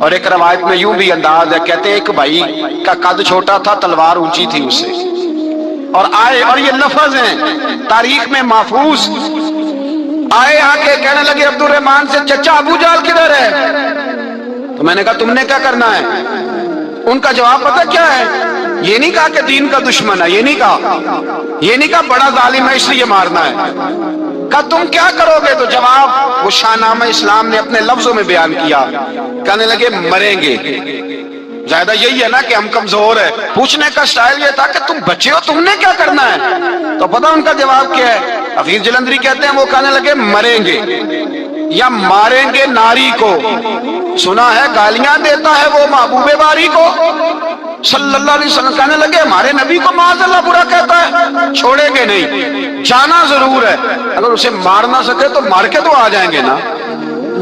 اور ایک روایت میں یوں بھی انداز ہے، کہتے ہیں ایک بھائی کا قد چھوٹا تھا، تلوار اونچی تھی اس سے، اور آئے، اور یہ لفظ ہیں تاریخ میں محفوظ، آئے آ کے کہنے لگے عبد الرحمن سے چچا ابو جہل کدھر ہے؟ تو میں نے کہا تم نے کیا کرنا ہے؟ ان کا جواب پتہ کیا ہے؟ یہ نہیں کہا کہ دین کا دشمن ہے، یہ نہیں کہا بڑا ظالم ہے اس لیے مارنا ہے، کہا تم کیا کرو گے؟ تو جواب وہ شاہ نامہ اسلام نے اپنے لفظوں میں بیان کیا، کہنے لگے مریں گے۔ زیادہ یہی ہے نا کہ ہم کمزور ہے، پوچھنے کا سٹائل یہ تھا کہ تم بچے ہو، تم نے کیا کرنا ہے؟ تو پتہ ان کا جواب کیا ہے؟ حفیظ جلندری کہتے ہیں وہ کہنے لگے مریں گے یا ماریں گے ناری کو، سنا ہے گالیاں دیتا ہے وہ محبوب باری کو صلی اللہ علیہ وسلم، کہنے لگے ہمارے نبی کو معاذ اللہ برا کہتا ہے، چھوڑیں گے نہیں، جانا ضرور ہے، اگر اسے مار نہ سکے تو مار کے تو آ جائیں گے نا،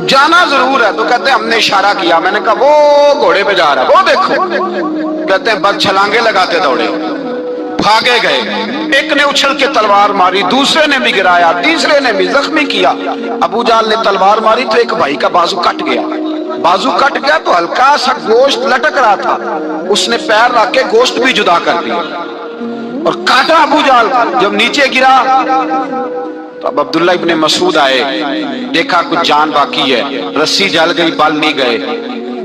جانا ضرور ہے۔ تو کہتے ہیں ہم نے اشارہ کیا، میں نے کہا وہ گھوڑے پہ جا رہا ہے وہ دیکھو، کہتے ہیں بد چھلانگے لگاتے دوڑے، بھاگے گئے، ایک نے اچھل کے تلوار ماری، دوسرے نے بھی گرایا، تیسرے نے بھی زخمی کیا۔ ابو جہل نے تلوار ماری تو ایک بھائی کا بازو کٹ گیا تو ہلکا سا گوشت لٹک رہا تھا، اس نے پیر رکھ کے گوشت بھی جدا کر دیا اور کاٹا ابو جہل۔ جب نیچے گرا تو اب عبداللہ ابن مسعود آئے، دیکھا کچھ جان باقی ہے، رسی جل گئی، بال نہیں گئے۔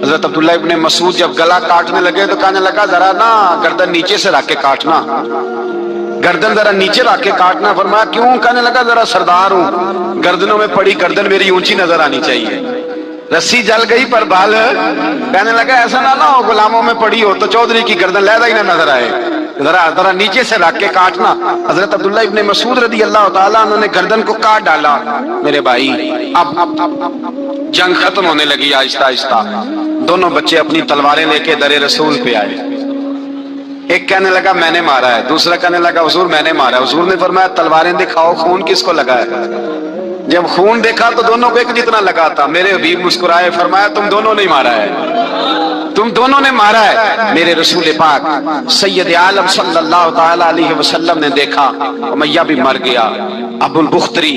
حضرت عبداللہ ابن مسعود جب گلا کاٹنے لگے تو کہنے لگا ذرا نا گردن نیچے سے رکھ کے کاٹنا، گردن ذرا نیچے رکھ کے کاٹنا۔ فرمایا کیوں؟ کہنے لگا ذرا سردار ہوں، گردنوں میں پڑی گردن میری اونچی نظر آنی چاہیے، رسی جل گئی پر بال، کہنے لگا ایسا نہ ہو غلاموں میں پڑی ہو تو چودھری کی گردن لیدہ ہی نہ نظر آئے، ذرا نیچے سے رکھ کے کاٹنا۔ حضرت عبداللہ ابن مسعود رضی اللہ تعالیٰ عنہ نے گردن کو کاٹ ڈالا۔ میرے بھائی اب جنگ ختم ہونے لگی آہستہ آہستہ، دونوں بچے اپنی تلواریں لے کے در رسول پہ آئے، ایک کہنے لگا میں نے مارا ہے، دوسرا کہنے لگا حضور میں نے مارا ہے۔ حضور نے فرمایا تلواریں دکھاؤ، خون کس کو لگا ہے؟ جب خون دیکھا تو دونوں کو ایک جتنا لگا تھا۔ میرے حبیب مسکرائے، فرمایا تم دونوں نے مارا ہے، تم دونوں نے مارا ہے۔ میرے رسول پاک سید عالم صلی اللہ تعالی علیہ وسلم نے دیکھا امیہ بھی مر گیا، ابو البختری